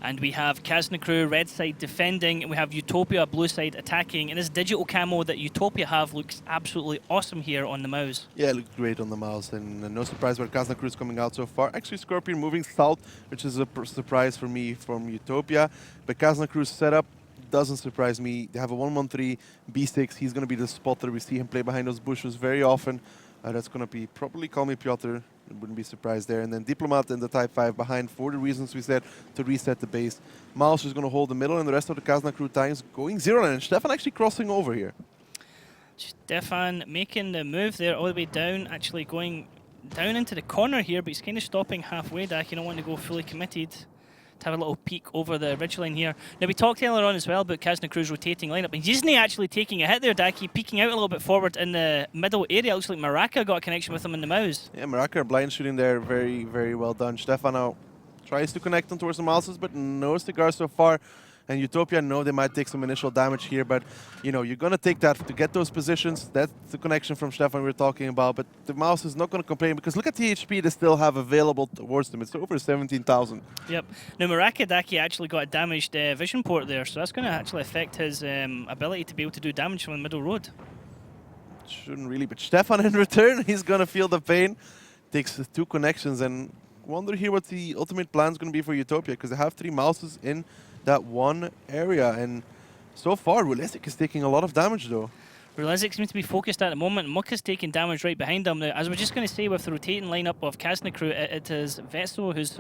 And we have Kazna crew, red side defending, and we have Utopia, blue side attacking. And this digital camo that Utopia have looks absolutely awesome here on the mouse. Yeah, it looked great on the mouse, and no surprise where Kazna crew is coming out so far. Actually, Scorpion moving south, which is a surprise for me from Utopia. But Kazna crew's setup doesn't surprise me. They have a 1-1-3 B6. He's going to be the spotter. We see him play behind those bushes very often. That's going to be probably Call Me Piotr. Wouldn't be surprised there. And then Diplomat in the Type 5 behind for the reasons we said, to reset the base. Mouse is going to hold the middle, and the rest of the Kazna crew tanks going 0-line. And Stefan actually crossing over here. Stefan making the move there all the way down, actually going down into the corner here, but he's kind of stopping halfway. Dak, you don't want to go fully committed. To have a little peek over the ridge line here. Now, we talked earlier on as well about Kazna crew's rotating lineup, and Disney actually taking a hit there, Daki, peeking out a little bit forward in the middle area. It looks like Maraka got a connection with him in the mouse. Yeah, Maraka blind shooting there, very, very well done. Stefan now tries to connect them towards the mouses, but no cigar so far. And Utopia know they might take some initial damage here, but you know, you're gonna take that to get those positions. That's the connection from Stefan we were talking about. But the mouse is not gonna complain, because look at the HP they still have available towards them. It's over 17,000. Yep. Now Maraka Daki actually got a damaged vision port there, so that's gonna actually affect his ability to be able to do damage from the middle road. Shouldn't really, but Stefan in return, he's gonna feel the pain. Takes 2 connections, and wonder here what the ultimate plan is gonna be for Utopia, because they have 3 mouses in that one area, and so far Rulezic is taking a lot of damage though. Rulezic seems to be focused at the moment, and Muka's taking damage right behind him. Now, as we're just going to say, with the rotating lineup of Kazna crew, it is Vetso who's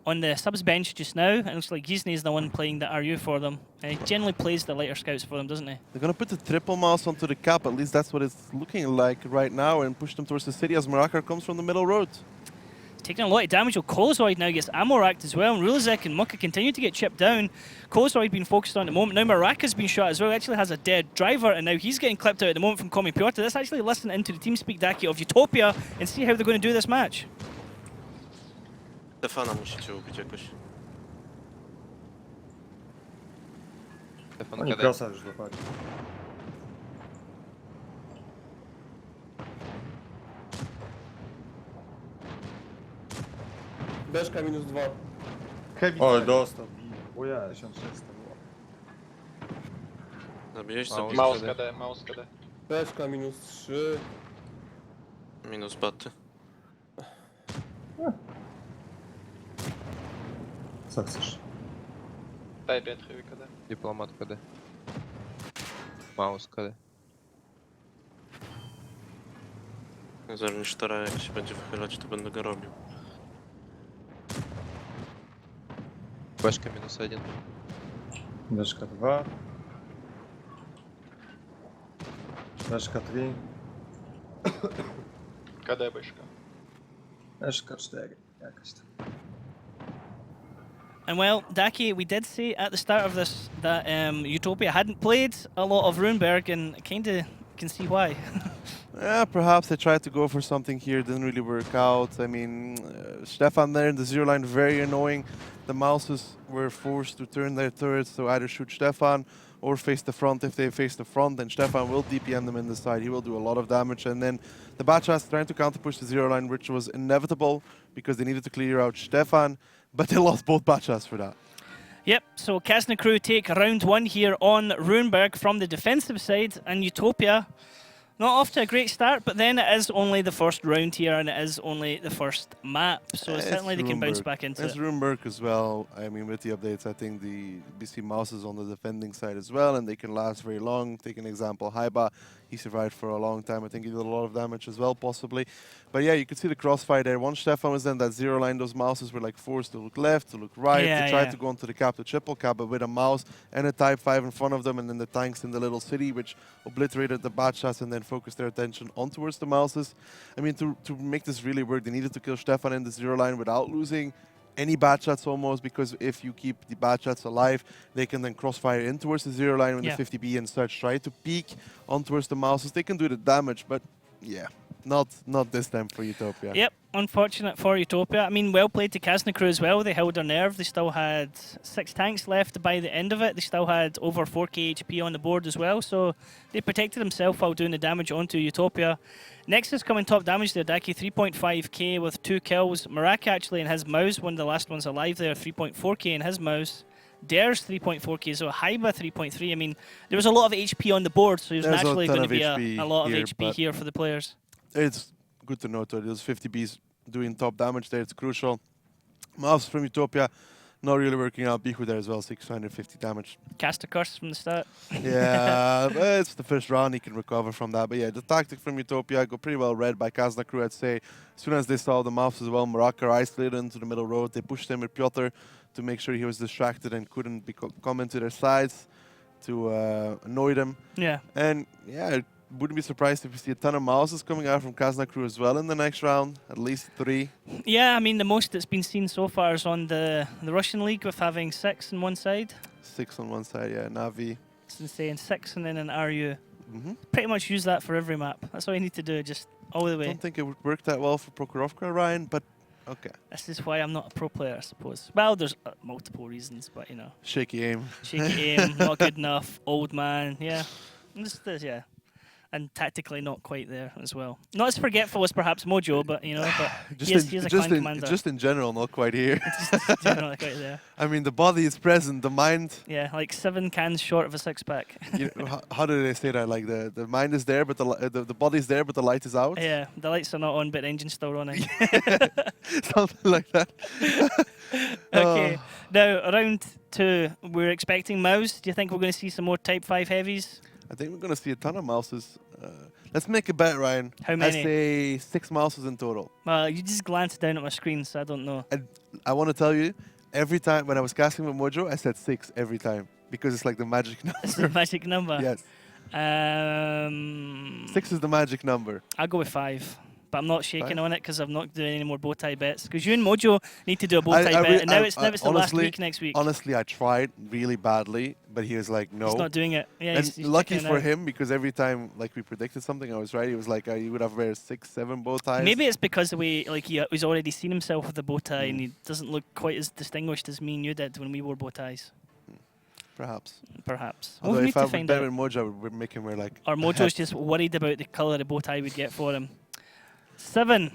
on the subs bench just now, and it looks like Gisny is the one playing the RU for them. He generally plays the lighter scouts for them, doesn't he? They're gonna put the triple mouse onto the cap, at least that's what it's looking like right now, and push them towards the city as Maraka comes from the middle road. Taking a lot of damage. Colozoid now gets ammo racked as well, and Rulezic and Muka continue to get chipped down. Colozoid being focused on at the moment. Now Maraka's been shot as well. He actually has a dead driver, and now he's getting clipped out at the moment from Call Me Piotr. Let's actually listen into the TeamSpeak Daki of Utopia and see how they're going to do this match. Stefana musicie ubić jakoś. Stefan Oni KD. krosa już dopadli. Beczka -2. O, dostał. Ojej, 1600 było. Zabiłeś Maus KD, maus KD. Beczka -3. Minus baty. Co chcesz? Daj Pietry KD. Dyplomat KD. Maus KD. Zernisztora, jak się będzie wychylać, to będę go robił. Бэшка -1. Beczka 2. Beczka 3. KD byszka. Beczka 4. Jakaś tam. And well, Daki, we did say at the start of this that Utopia hadn't played a lot of Runeberg, and kind of can see why. Yeah, perhaps they tried to go for something here, didn't really work out. I mean, Stefan there in the 0 line, very annoying. The mouses were forced to turn their turrets to either shoot Stefan or face the front. If they face the front, then Stefan will DPM them in the side. He will do a lot of damage. And then the Batchas trying to counter push the 0 line, which was inevitable because they needed to clear out Stefan, but they lost both Batchas for that. Yep, so Kazna crew take round 1 here on Runeberg from the defensive side, and Utopia not off to a great start, but then it is only the first round here, and it is only the first map, so certainly they can bounce back into It's it. Runeberg as well. I mean, with the updates, I think the BC Mouse is on the defending side as well, and they can last very long. Take an example, Haiba, he survived for a long time. I think he did a lot of damage as well, possibly. But yeah, you could see the crossfire there. Once Stefan was in that 0 line, those mouses were like forced to look left, to look right. Yeah, they tried to go into the cap, the triple cap, but with a mouse and a Type 5 in front of them, and then the tanks in the little city, which obliterated the Batchas and then focused their attention on towards the mouses. I mean, to make this really work, they needed to kill Stefan in the 0 line without losing any bad shots almost, because if you keep the bad shots alive, they can then crossfire in towards the 0 line when the 50B and such try to peek on towards the mouses. They can do the damage, but yeah. not this time for Utopia. Yep, unfortunate for Utopia. I mean, well played to Kazna crew as well. They held their nerve. They still had 6 tanks left by the end of it. They still had over 4k HP on the board as well, so they protected themselves while doing the damage onto Utopia. Nexus coming top damage there, Daki 3.5k with 2 kills. Maraka actually in his mouse, one of the last ones alive there, 3.4k in his mouse. Dare's 3.4k, so Haiba 3.3. I mean, there was a lot of HP on the board, so there's There's a naturally ton going to of be HP a lot of here, HP but- here for the players. It's good to note that those 50 Bs doing top damage there. It's crucial. Mouse from Utopia not really working out. Bihu there as well, 650 damage. Cast a curse from the start. Yeah, but it's the first round. He can recover from that. But yeah, the tactic from Utopia got pretty well read by Kazna crew, I'd say. As soon as they saw the mouse as well, Maraka isolated into the middle road. They pushed him with Piotr to make sure he was distracted and couldn't come into their sides to annoy them. Yeah. And yeah, I wouldn't be surprised if we see a ton of mouses coming out from Kazna crew as well in the next round. At least 3. Yeah, I mean, the most that's been seen so far is on the Russian league with having 6 on one side. 6 on one side, yeah, Navi. It's insane. 6 and then an RU. Mm-hmm. Pretty much use that for every map. That's all you need to do, just all the I way. don't think it would work that well for Prokhorovka, Ryan, but okay. This is why I'm not a pro player, I suppose. Well, there's multiple reasons, but you know. Shaky aim. Shaky aim, not good enough, old man, yeah. Yeah. And tactically not quite there as well. Not as forgetful as perhaps Mojo, but you know, but he is a clan commander. Just in general, not quite here. Just not quite there. I mean, the body is present, the mind. Yeah, like 7 cans short of a 6-pack. You know, how do they say that? Like the mind is there, but the body is there, but the light is out. Yeah, the lights are not on, but the engine's still running. Something like that. Okay, now round 2, we're expecting Mouse. Do you think we're going to see some more Type 5 heavies? I think we're gonna see a ton of mouses. Let's make a bet, Ryan. How many? I say 6 mouses in total. Well, you just glanced down at my screen, so I don't know. I want to tell you, every time when I was casting with Mojo, I said 6 every time because it's like the magic number. It's the magic number. Yes, 6 is the magic number. I'll go with 5. But I'm not shaking 5? on it because I'm not doing any more bow tie bets. Because you and Mojo need to do a bow tie bet, and now it's the last honestly- week next week. Honestly, I tried really badly, but he was like, no. He's not doing it. Yeah, And he's lucky checking it for out. him, because every time like we predicted something, I was right. He was like, you would have wear 6, 7 bow ties. Maybe it's because the way he's already seen himself with the bow tie, and he doesn't look quite as distinguished as me and you did when we wore bow ties. Perhaps. Perhaps. Although We'll need if I to would find bet out. with Mojo, I would make him wear like. Or Mojo's just worried about the colour of the bow tie we'd get for him. 7.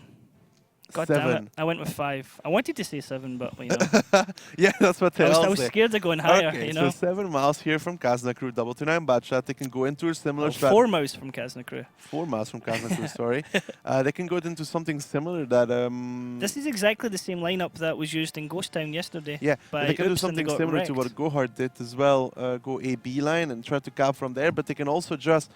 God damn it. 7. I went with 5. I wanted to say 7, but you know. Yeah, that's what they I all was say. scared of going higher, Okay, you know. so 7 mouse here from Kazna crew, 229 bad shot. They can go into a similar strat. 4 mouse from Kazna crew. 4 mouse from Kazna crew, sorry. They can go into something similar that. This is exactly the same lineup that was used in Ghost Town yesterday. Yeah, by they can do Oops, and they something got similar to what wrecked. Gohard did as well. Go AB line and try to cap from there, but they can also just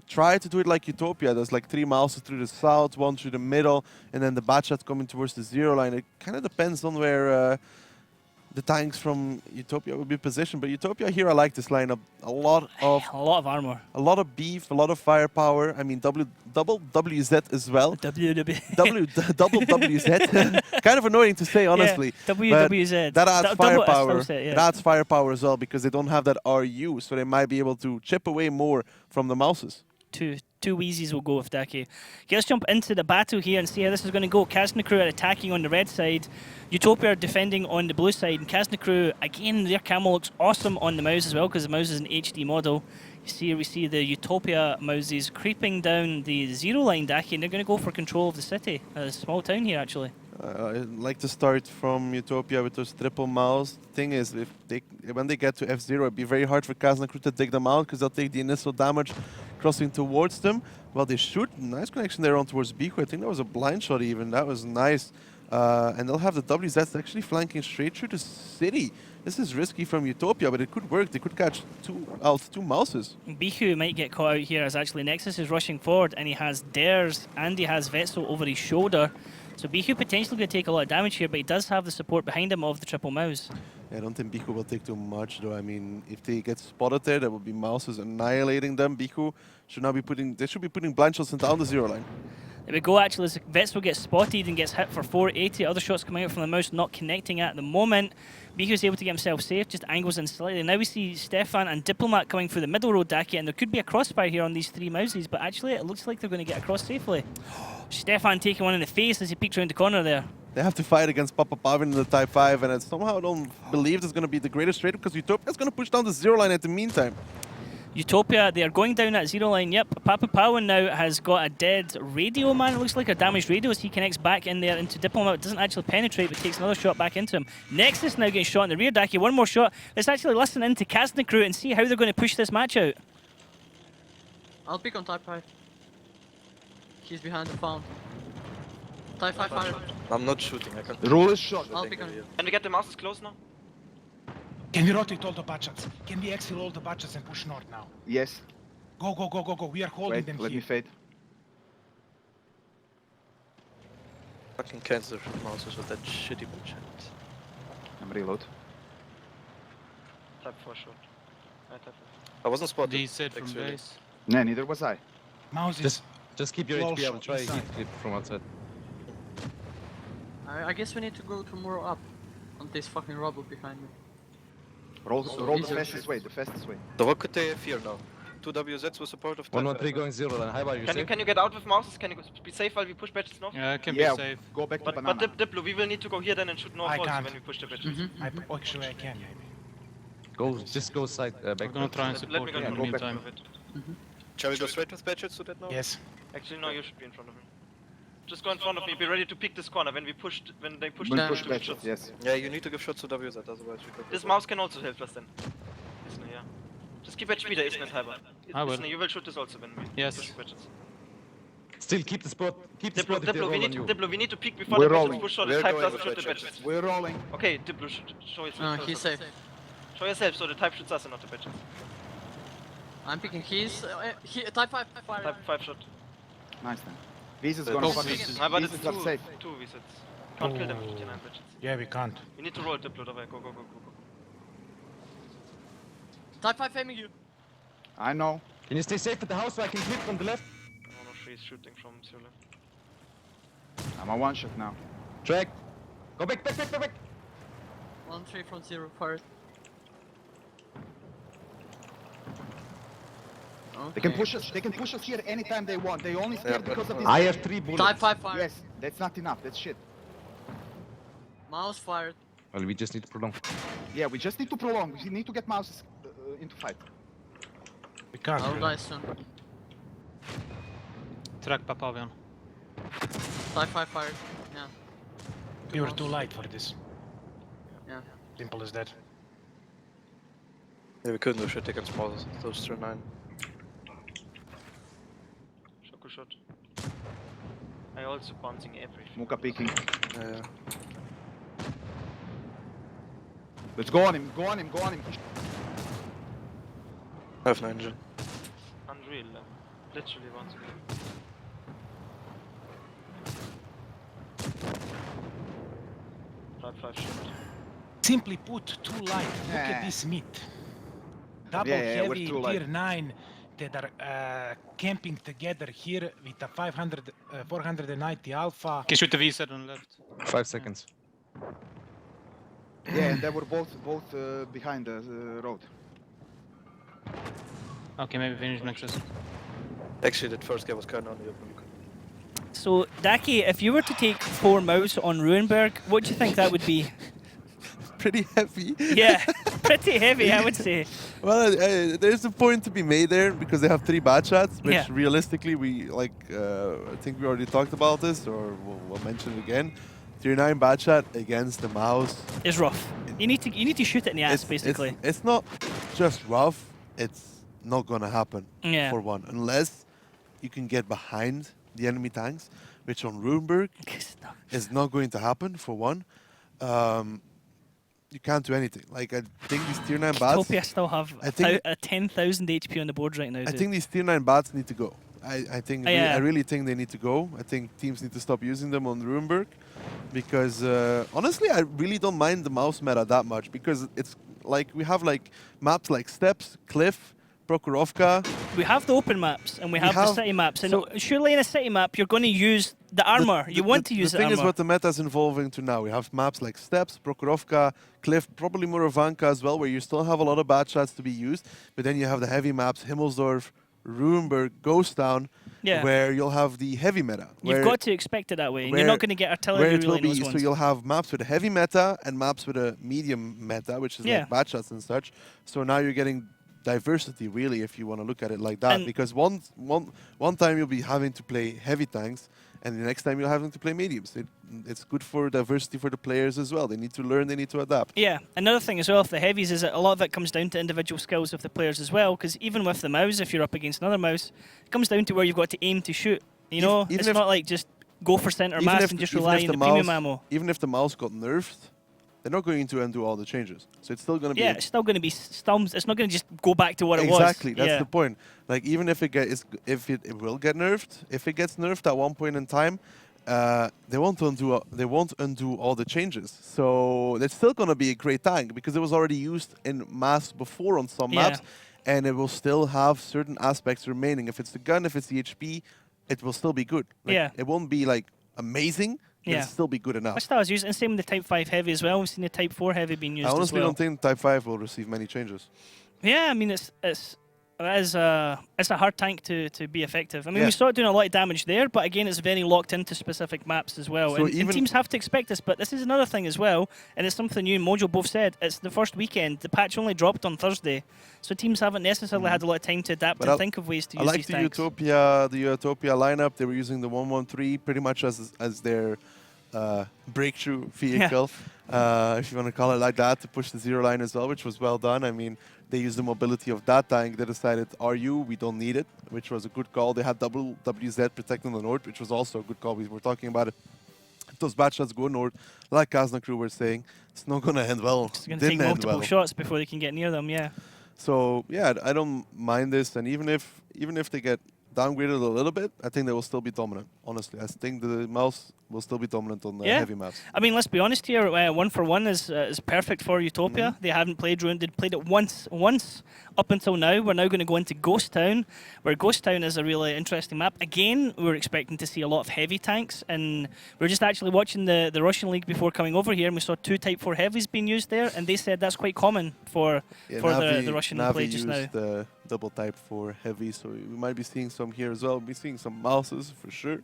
try to do it like Utopia. There's like 3 mouses through the south, 1 through the middle, and then the bad shot coming towards the 0 line. It kind of depends on where the tanks from Utopia will be positioned. But Utopia here, I like this lineup. A lot armor. a lot of beef, a lot of firepower. I mean, double WZ as well. WW. Double WZ. Kind of annoying to say, honestly. Yeah, WWZ. That adds firepower. Set, yeah. It adds firepower as well because they don't have that RU, so they might be able to chip away more from the mouses. Two Wheezies will go with Daki. Okay, let's jump into the battle here and see how this is going to go. Kazna crew are attacking on the red side. Utopia are defending on the blue side. And Kazna crew, again, their camo looks awesome on the mouse as well because the mouse is an HD model. We see the Utopia mouses creeping down the 0 line, Daki, and they're going to go for control of the city. A small town here, actually. I'd like to start from Utopia with those triple mouse. The thing is, when they get to F0, it'd be very hard for Kazna crew to dig them out because they'll take the initial damage crossing towards them. Well, they shoot. Nice connection there on towards Biku. I think that was a blind shot even. That was nice. And they'll have the WZs actually flanking straight through the city. This is risky from Utopia, but it could work. They could catch two mouses. Biku might get caught out here as actually Nexus is rushing forward and he has Dares and he has Vetzel over his shoulder. So Biku potentially going to take a lot of damage here, but he does have the support behind him of the triple mouse. Yeah, I don't think Biku will take too much, though. I mean, if they get spotted there, there will be mouses annihilating them. Biku should not be putting. They should be putting blind shots down the 0 line. There we go, actually, as Vetzel gets spotted and gets hit for 480. Other shots coming out from the mouse, not connecting at the moment. Biku's able to get himself safe, just angles in slightly. Now we see Stefan and Diplomat coming through the middle road, Daki, and there could be a crossfire here on these 3 mouses, but actually it looks like they're going to get across safely. Stefan taking one in the face as he peeked around the corner there. They have to fight against Papa Pavin in the Type 5, and I somehow don't believe it's going to be the greatest trade because Utopia is going to push down the 0 line at the meantime. Utopia, they are going down that 0 line. Yep, Papa Powan now has got a dead radio man. It looks like a damaged radio as he connects back in there into Diplomat. It doesn't actually penetrate, but takes another shot back into him. Nexus now getting shot in the rear. Daki, one more shot. Let's actually listen in to Kazna crew and see how they're going to push this match out. I'll pick on Type 5. He's behind the fountain. Type 5 fire. I'm not shooting, I can't. Rule is shot. I'll pick on. Can we get the mouses close now? Can we rotate all the budgets? Can we exfil all the budgets and push north now? Yes. Go, go, go, go, go. We are holding Wait, them let me here. fade. Fucking cancel mouses with that shitty bullshit. I'm reload. Type 4 shot. Type 4. I wasn't spotted. They said from actually. base. Nah, neither was I. Mouse is Just keep your Close HP. I will shot try inside. heat clip from outside. I guess we need to go to more up. On this fucking rubble behind me. Roll the easy. fastest way, the fastest way. So what could they have here now? 2 WZs with support of 113 going 0 then. Hi, you safe? Can you get out with mouses? Can you be safe while we push badges north? Yeah, can Yeah, be safe. go back to But banana. Diplo, we will need to go here then and shoot north I also can't. when we push the badges. actually I can maybe. Just go side We're back. gonna try and Let support me you go in the go back. meantime. Shall we go straight with badges to that now? Yes. Actually, no, you should be in front of me. Just go in front of me. Be ready to pick this corner when they push. When the push two back, shots. yes. Yeah, you need to give shots to WZ, otherwise we could. This mouse can also help us then. Isn't it? Yeah. Just keep HP there, isn't it, Hyber? I will. Isn't it? You will shoot this also when we Yes. push badges. Still keep the spot. Keep the spot if they Diplo, roll we on need you. to Diplo, we need to peek before We're the badges rolling. push so We're the type going doesn't with shoot the badges. badges. We're rolling. Okay, Diplo, show yourself. He's safe. Show yourself so the type shoots us and not the badges. I'm picking his. Type 5 fire. Type 5 shot. Nice then. Visas Go gonna for see. Visas. But it's Visas are safe. two visits. Can't kill them with 59 badges. Yeah, we can't. We need to roll Diplo, dabei. Go, go, go, go, go. Type 5 aiming you. I know. Can you stay safe at the house so I can clip from the left? I don't know if he's shooting from zero left. I'm a one shot now. Track. Go back, back, back, back, back. 1-3 from 0 fire. Okay. They can push us. They can push us here anytime they want. They only scared Yeah, because of this. I have 3 bullets. Type 5 fire. Yes, that's not enough. That's shit. Mouse fired. Well, we just need to prolong. Yeah, we just need to prolong. We need to get mouses into fight. We can't. I'll really. die soon. Track Papavian. Type 5 fired. Yeah. We were too light for this. Yeah. Simple as that. Yeah, we couldn't do shit against mouses. Those 3-9. Shoku shot. I also bouncing everything. Muka peeking. Yeah. Let's go on him. Go on him. Go on him. I have 9 engine. Unreal. Literally bouncing. Type 5 shot. Simply put, too light. Look at Yeah. this meat. Double Yeah, we're heavy too light. tier 9 that are camping together here with a 490 alpha. Can shoot the V7 on left. 5 seconds. Yeah, and they were both behind the road. Okay, maybe finish Nexus. Actually, that first guy was kinda on the open. So, Daki, if you were to take 4 mouse on Ruinberg, what do you think that would be? Pretty heavy. Yeah, pretty heavy, I would say. Well, there's a point to be made there because they have 3 bad shots, which Yeah. realistically I think we already talked about this, or we'll mention it again. Tier 9 bad shot against the mouse. It's rough. You need to shoot it in the ass, basically. It's not just rough, it's not gonna happen Yeah. for one, unless you can get behind the enemy tanks, which on Ruinberg is not going to happen for one. You can't do anything. Like, I think these tier 9 bats, Utopia still have I think- a 10,000 HP on the board right now. I dude. think these tier 9 bats need to go. I think Yeah. I really think they need to go. I think teams need to stop using them on Ruinberg because honestly, I really don't mind the mouse meta that much because it's like we have like maps like Steps, Cliff, Prokhorovka. We have the open maps and we have the city maps. And surely in a city map, you're going to use the armor. You want to use the thing armor. is what the meta is evolving to now. We have maps like Steps, Prokhorovka, Cliff, probably Murovanka as well, where you still have a lot of bad shots to be used. But then you have the heavy maps, Himmelsdorf, Ruinberg Ghost Town, Yeah. where you'll have the heavy meta. You've got to expect it that way. And you're not going to get artillery where it will really in those be, so ones. you'll have maps with a heavy meta and maps with a medium meta, which is Yeah. like bad shots and such. So now you're getting diversity, really, if you want to look at it like that. And because one time you'll be having to play heavy tanks, and the next time you're having to play mediums. It's good for diversity for the players as well. They need to learn, they need to adapt. Yeah, another thing as well with the heavies is that a lot of it comes down to individual skills of the players as well, because even with the mouse, if you're up against another mouse, it comes down to where you've got to aim to shoot. You know, even it's if- not like just go for center Even mass if and just even rely if on the mouse, premium ammo. Even if the mouse got nerfed, they're not going to undo all the changes. So it's still going to be... Yeah, it's still going to be stumped. It's not going to just go back to what it was. Exactly, that's Yeah. the point. Like, even if it will get nerfed, if it gets nerfed at one point in time, they won't undo all the changes. So it's still going to be a great tank because it was already used in mass before on some Yeah. maps, and it will still have certain aspects remaining. If it's the gun, if it's the HP, it will still be good. Like, Yeah. it won't be like amazing, but Yeah. it'll still be good enough. That's what I was using. And same with the Type 5 Heavy as well. We've seen the Type 4 Heavy being used I honestly as well. don't think Type 5 will receive many changes. Yeah, I mean, it's a hard tank to be effective. I mean, Yeah. we started doing a lot of damage there, but again, it's very locked into specific maps as well. So And even- teams have to expect this, but this is another thing as well, and it's something you and Mojo both said. It's the first weekend. The patch only dropped on Thursday, so teams haven't necessarily had a lot of time to adapt But and I- think of ways to I use like these the tanks. Utopia lineup. They were using the 113 pretty much as their breakthrough vehicle, if you want to call it like that, to push the zero line as well, which was well done. I mean, they used the mobility of that tank. They decided, we don't need it, which was a good call. They had double WZ protecting the north, which was also a good call. We were talking about it. If those bad shots go north, like Kazna crew were saying, it's not going to end well. It's going to take multiple shots before they can get near them, yeah. So yeah, I don't mind this, and even if they get downgraded a little bit, I think they will still be dominant. Honestly, I think the mouse will still be dominant on the heavy maps. I mean, let's be honest here. 1-for-1 is perfect for Utopia. They haven't played Ruined. They'd played it once up until now. We're now going to go into Ghost Town, where Ghost Town is a really interesting map. Again, we were expecting to see a lot of heavy tanks, and we were just actually watching the Russian league before coming over here, and we saw 2 Type 4 heavies being used there, and they said that's quite common for the Russian play just now. used the double Type 4 heavy, so we might be seeing some here as well. We'll be seeing some mouses for sure.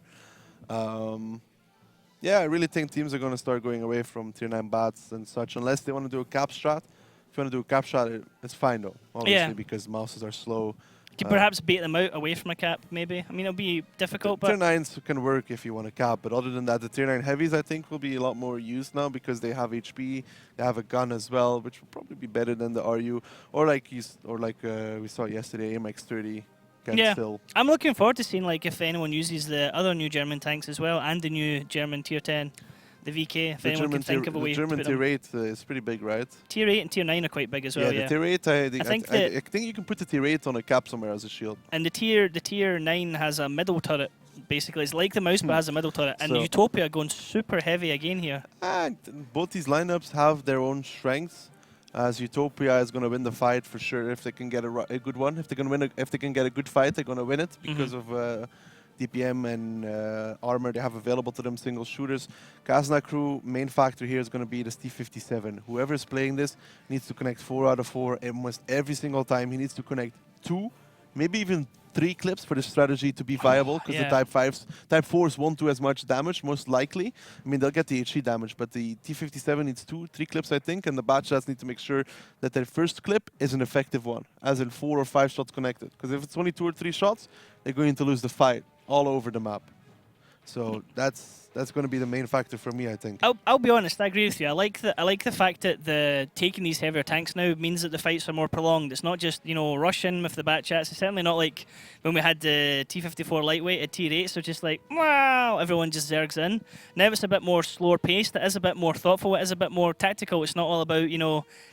Yeah, I really think teams are going to start going away from tier 9 bats and such, unless they want to do a cap strat. If you want to do a cap strat, it's fine though, obviously, because mouses are slow. Could perhaps bait them out away from a cap, maybe. I mean, it'll be difficult, but Tier 9s can work if you want to cap, but other than that, the tier 9 heavies, I think, will be a lot more used now because they have HP, they have a gun as well, which will probably be better than the RU, or like we saw yesterday, MX30 can still. I'm looking forward to seeing if anyone uses the other new German tanks as well, and the new German tier 10, the VK. If anyone can think of a way the German to put them. tier 8 is pretty big, right? Tier 8 and tier 9 are quite big as well. Yeah, the tier 8, I think think you can put the tier 8 on a cap somewhere as a shield. And the tier 9 has a middle turret. Basically, it's like the mouse, but has a middle turret. And So- Utopia going super heavy again here. Both these lineups have their own strengths. As Utopia is going to win the fight for sure if they can get a good one. If they can get a good fight, they're going to win it because of DPM and armor they have available to them, single shooters. Kazna crew, main factor here is going to be the T57. Whoever is playing this needs to connect 4 out of 4 almost every single time. He needs to connect 2, maybe even 3 clips for the strategy to be viable, because the Type 4s won't do as much damage, most likely. I mean, they'll get the HE damage, but the T57 needs 2-3 clips, I think, and the bad shots need to make sure that their first clip is an effective one, as in 4 or 5 shots connected. Because if it's only 2 or 3 shots, they're going to lose the fight all over the map. So that's going to be the main factor for me, I think. I'll be honest, I agree with you. I like the fact that taking these heavier tanks now means that the fights are more prolonged. It's not just rushing with the bat chats. It's certainly not like when we had the T54 lightweight at tier 8, so just like wow, everyone just zergs in. Now it's a bit more slower paced. It is a bit more thoughtful. It is a bit more tactical. It's not all about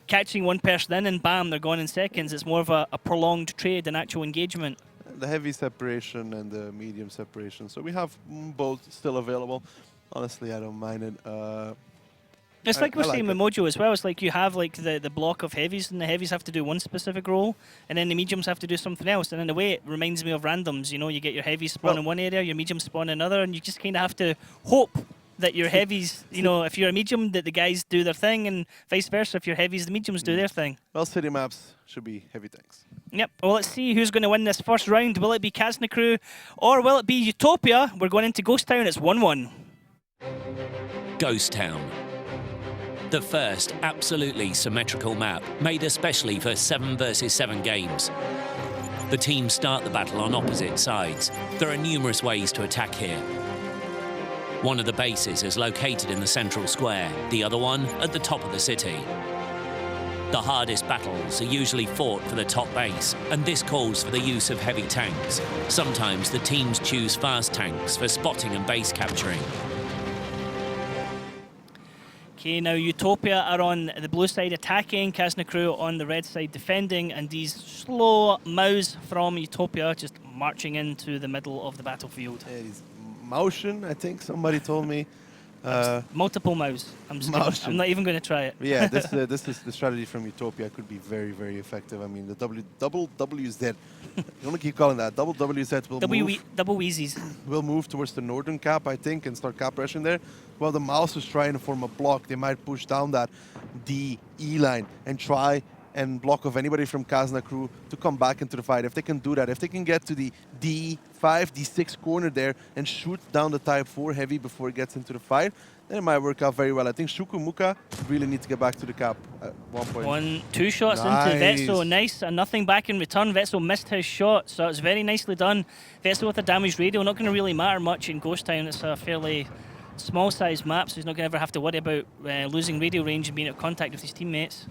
catching one person in and bam, they're gone in seconds. It's more of a prolonged trade and actual engagement. The heavy separation and the medium separation. So we have both still available. Honestly, I don't mind it. It's like we're saying with it. Mojo as well. It's like you have the block of heavies, and the heavies have to do one specific role, and then the mediums have to do something else. And in a way, it reminds me of randoms. You get your heavies spawn in one area, your mediums spawn in another, and you just kind of have to hope that your heavies, you know, if you're a medium, that the guys do their thing, and vice versa. If you're heavies, the mediums do their thing. Well, city maps should be heavy tanks. Yep. Well, let's see who's going to win this first round. Will it be Kazna Crew or will it be Utopia? We're going into Ghost Town. It's 1-1. Ghost Town. The first absolutely symmetrical map, made especially for 7 versus 7 games. The teams start the battle on opposite sides. There are numerous ways to attack here. One of the bases is located in the central square, the other one at the top of the city. The hardest battles are usually fought for the top base, and this calls for the use of heavy tanks. Sometimes the teams choose fast tanks for spotting and base capturing. Okay, now Utopia are on the blue side attacking, Kazna Crew on the red side defending, and these slow mouse from Utopia just marching into the middle of the battlefield. Yeah, he's motion, I think somebody told me. Multiple mouse. I'm not even going to try it. Yeah, this is the strategy from Utopia. Could be very, very effective. I mean, the double WZ. You want to keep calling that double WZ will double Wheezies. Will move towards the northern cap, I think, and start cap rushing there. While the mouse is trying to form a block, they might push down that D E line and try and block off anybody from Kazna Crew to come back into the fight. If they can do that, if they can get to the D5, D6 corner there and shoot down the Type 4 heavy before it gets into the fight, then it might work out very well. I think Shuku Muka really need to get back to the cap at one point. 2 shots into Vetso, nice, and nothing back in return. Vetso missed his shot, so it's very nicely done. Vetso with a damaged radio, not going to really matter much in Ghost Town. It's a fairly small size map, so he's not going to ever have to worry about losing radio range and being out of contact with his teammates.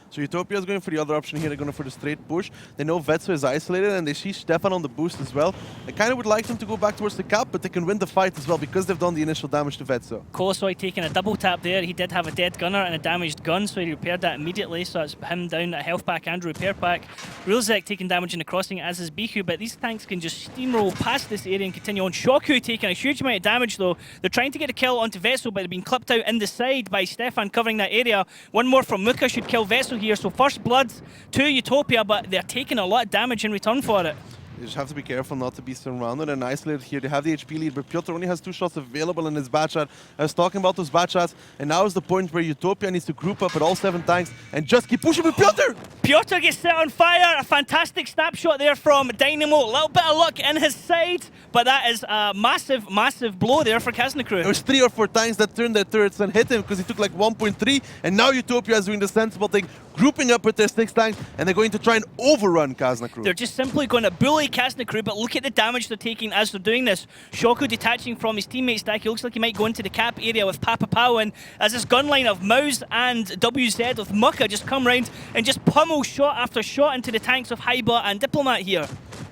So Utopia is going for the other option here. They're going for the straight push. They know Vetso is isolated and they see Stefan on the boost as well. I kind of would like them to go back towards the cap, but they can win the fight as well because they've done the initial damage to Vetso. Kolosoy taking a double tap there. He did have a dead gunner and a damaged gun, so he repaired that immediately. So it's him down a health pack and a repair pack. Rulzek taking damage in the crossing, as is Biku, but these tanks can just steamroll past this area and continue on. Shoku taking a huge amount of damage though. They're trying to get a kill onto Vetso, but they're being clipped out in the side by Stefan covering that area. One more from Muka should kill Vetso here, so first blood to Utopia, but they're taking a lot of damage in return for it. You just have to be careful not to be surrounded and isolated here. They have the HP lead, but Piotr only has 2 shots available in his bad shot. I was talking about those bad shots, and now is the point where Utopia needs to group up with all 7 tanks and just keep pushing with Piotr! Piotr gets set on fire. A fantastic snapshot there from Dynamo. A little bit of luck in his side, but that is a massive, massive blow there for Kazna Crew. There was 3 or 4 tanks that turned their turrets and hit him because he took like 1.3, and now Utopia is doing the sensible thing, grouping up with their 6 tanks, and they're going to try and overrun Kazna Crew. They're just simply going to bully Kazna Crew, but look at the damage they're taking as they're doing this. Shoku detaching from his teammate stack. He looks like he might go into the cap area with Papa Pau, and as this gun line of Mouse and WZ with Muka just come round and just pummel shot after shot into the tanks of Haiba and Diplomat here.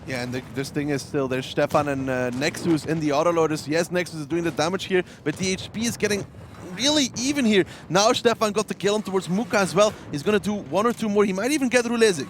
Yeah, and this thing is still, there's Stefan and Nexus in the autoloaders. Yes, Nexus is doing the damage here, but the HP is getting really even here. Now Stefan got the kill on towards Muka as well. He's going to do 1 or 2 more. He might even get Rulezik.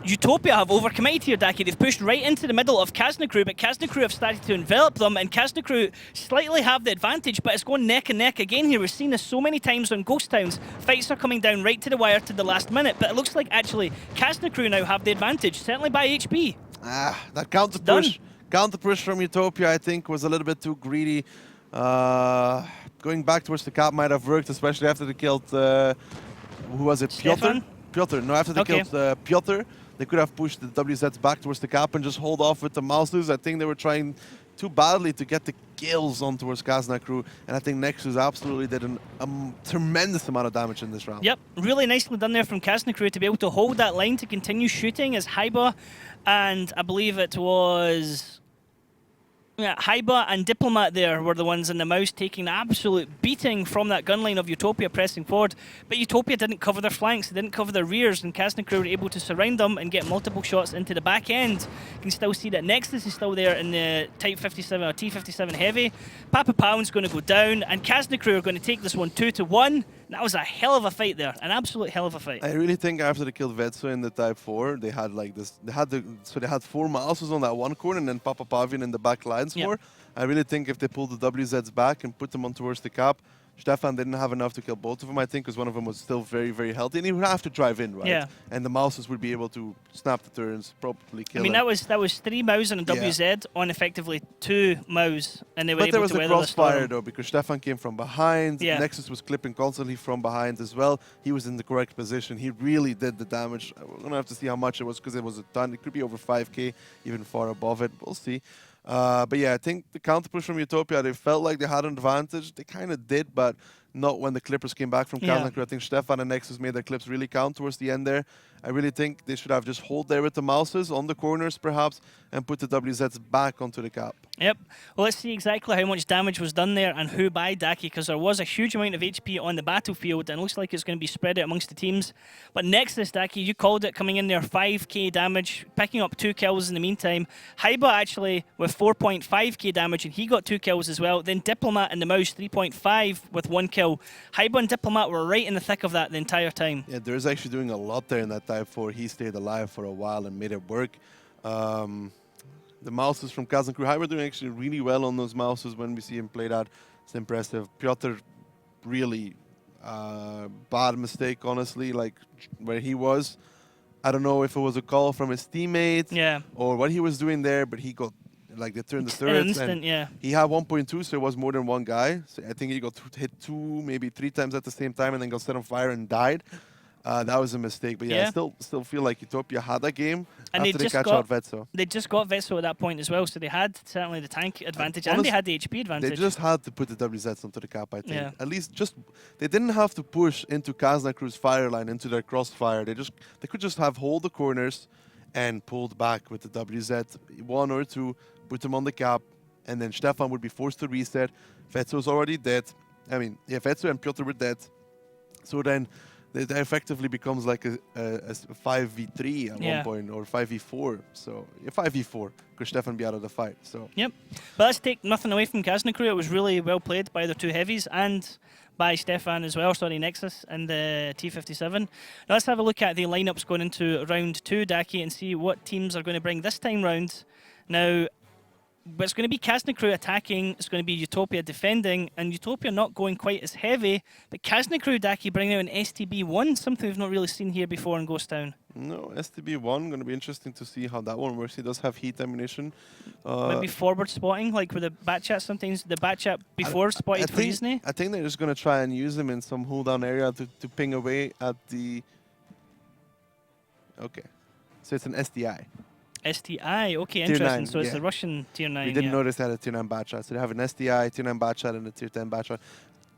Utopia have overcommitted here, Daki. They've pushed right into the middle of Kazna Crew, but Kazna Crew have started to envelop them, and Kazna Crew slightly have the advantage, but it's going neck and neck again here. We've seen this so many times on Ghost Towns. Fights are coming down right to the wire to the last minute, but it looks like actually Kazna Crew now have the advantage, certainly by HP. That counter push from Utopia, I think, was a little bit too greedy. Going back towards the cap might have worked, especially after they killed, who was it? Stefan? Piotr. No, after they killed Piotr. They could have pushed the WZs back towards the cap and just hold off with the mouses. I think they were trying too badly to get the kills on towards Kazna Crew, and I think Nexus absolutely did a tremendous amount of damage in this round. Yep, really nicely done there from Kazna Crew to be able to hold that line to continue shooting as Haiba and I believe it was... Yeah, Haiba and Diplomat there were the ones in the mouse taking the absolute beating from that gun line of Utopia pressing forward. But Utopia didn't cover their flanks, they didn't cover their rears, and Kazna Crew were able to surround them and get multiple shots into the back end. You can still see that Nexus is still there in the Type 57 or T57 Heavy. Papa Pound's going to go down, and Kazna Crew are going to take this one 2-1. That was a hell of a fight there, an absolute hell of a fight. I really think after they killed Vetso in the Type 4, they had like this. They had 4 mouses on that one corner and then Papa Pavian in the back lines 4. I really think if they pull the WZs back and put them on towards the cap, Stefan didn't have enough to kill both of them, I think, because one of them was still very, very healthy. And he would have to drive in, right? Yeah. And the Mouses would be able to snap the turns, probably kill I mean, him. that was 3 Mouse and a WZ on effectively 2 Mouse, and they were But there able was to a weather the crossfire, storm. though, because Stefan came from behind. Yeah. Nexus was clipping constantly from behind as well. He was in the correct position. He really did the damage. We're going to have to see how much it was, because it was a ton. It could be over 5k, even far above it. We'll see. But yeah, I think the counter push from Utopia, they felt like they had an advantage. They kind of did, but not when the Clippers came back from Kazna. I think Stefan and Nexus made their clips really count towards the end there. I really think they should have just hold there with the Mouses on the corners, perhaps, and put the WZs back onto the cap. Yep. Well, let's see exactly how much damage was done there and who by Daki, because there was a huge amount of HP on the battlefield, and it looks like it's going to be spread out amongst the teams. But Nexus, Daki, you called it, coming in there, 5k damage, picking up 2 kills in the meantime. Haiba actually with 4.5k damage, and he got 2 kills as well. Then Diplomat and the Mouse, 3.5 with 1 kill. Haiba and Diplomat were right in the thick of that the entire time. Yeah, there's actually doing a lot there in that Type 4. He stayed alive for a while and made it work. The Mouses from Kazna crew, Haiba doing actually really well on those Mouses when we see him play that. It's impressive. Piotr, really bad mistake, honestly, like where he was. I don't know if it was a call from his teammate or what he was doing there, but he got, like, they turned the turrets. Instant, and he had 1.2, so it was more than one guy. So I think he got hit 2, maybe 3 times at the same time and then got set on fire and died. That was a mistake. But yeah, I still feel like Utopia had that game and after they catch out Vetso. They just got Vetso at that point as well, so they had certainly the tank advantage and they had the HP advantage. They just had to put the WZs onto the cap, I think. Yeah. At least they didn't have to push into Kazna crew's fire line, into their crossfire. They could just have hold the corners and pulled back with the WZ, 1 or 2, put them on the cap, and then Stefan would be forced to reset. Vetso's already dead. I mean, yeah, Vetso and Piotr were dead. So then it effectively becomes like a 5v3 at one point, or 5v4. So 5v4, because Stefan be out of the fight. So yep. But let's take nothing away from Kazna crew. It was really well played by their 2 heavies and by Stefan as well, Nexus and the T57. Now let's have a look at the lineups going into round 2, Daki, and see what teams are going to bring this time round. Now, it's going to be Kazna crew attacking, it's going to be Utopia defending, and Utopia not going quite as heavy, but Kazna crew, Daki, bringing out an STB-1, something we've not really seen here before in Ghost Town. No, STB-1, going to be interesting to see how that one works. He does have heat ammunition. Maybe forward spotting, like with the Batchat sometimes, the Batchat before spotted for Disney. I think they're just going to try and use him in some hold down area to ping away at the... Okay, so it's an SDI. STI, okay, tier interesting. 9, so it's the Russian tier 9. We didn't notice that at tier 9 Batchat. So they have an STI, tier 9 Batchat, and a tier 10 Batchat.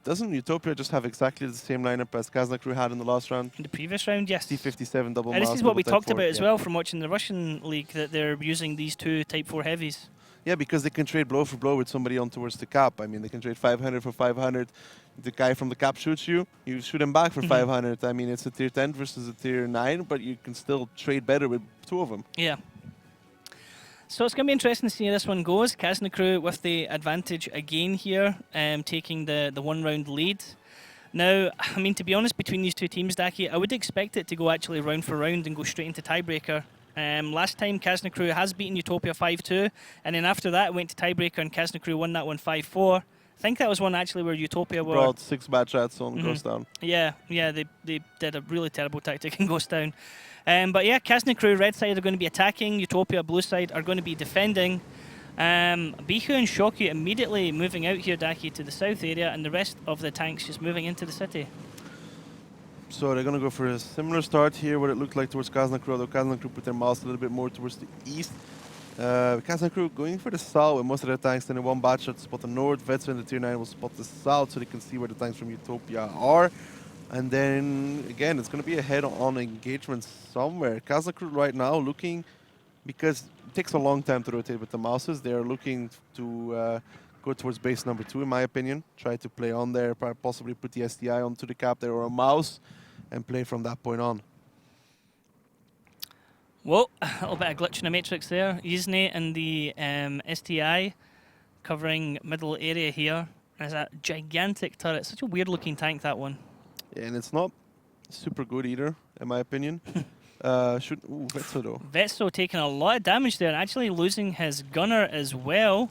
Doesn't Utopia just have exactly the same lineup as Kazna crew had in the last round? In the previous round, yes. T57 double and mouse. This is what we talked about as yeah. well from watching the Russian league, that they're using these 2 Type 4 heavies. Yeah, because they can trade blow for blow with somebody on towards the cap. I mean, they can trade 500 for 500. The guy from the cap shoots you, you shoot him back for 500. I mean, it's a tier 10 versus a tier 9, but you can still trade better with 2 of them. Yeah. So it's going to be interesting to see how this one goes. Kazna crew with the advantage again here, taking the 1 round lead. Now, I mean, to be honest, between these 2 teams, Daki, I would expect it to go actually round for round and go straight into tiebreaker. Last time, Kazna crew has beaten Utopia 5-2, and then after that, it went to tiebreaker, and Kazna crew won that one 5-4. I think that was one actually where Utopia were... Brought 6 Batchats on Ghost Town. Yeah, they did a really terrible tactic in Ghost Town. But yeah, Kazna crew, red side are going to be attacking, Utopia, blue side are going to be defending. Bihu and Shoku immediately moving out here, Daki, to the south area, and the rest of the tanks just moving into the city. So they're going to go for a similar start here, what it looked like towards Kazna crew, although Kazna crew put their mouse a little bit more towards the east. Kazna crew going for the south with most of their tanks, then in 1 batch shot spot the north, Vetso in the tier 9 will spot the south so they can see where the tanks from Utopia are. And then, again, it's going to be a head-on engagement somewhere. Kazna crew right now looking, because it takes a long time to rotate with the mouses, they're looking to go towards base number 2, in my opinion. Try to play on there, possibly put the STI onto the cap there or a mouse, and play from that point on. Whoa, a little bit of glitch in the matrix there. Yizne and the STI covering middle area here. There's a gigantic turret. Such a weird looking tank, that one. Yeah, and it's not super good either, in my opinion. Vetso though. Vetso taking a lot of damage there and actually losing his gunner as well.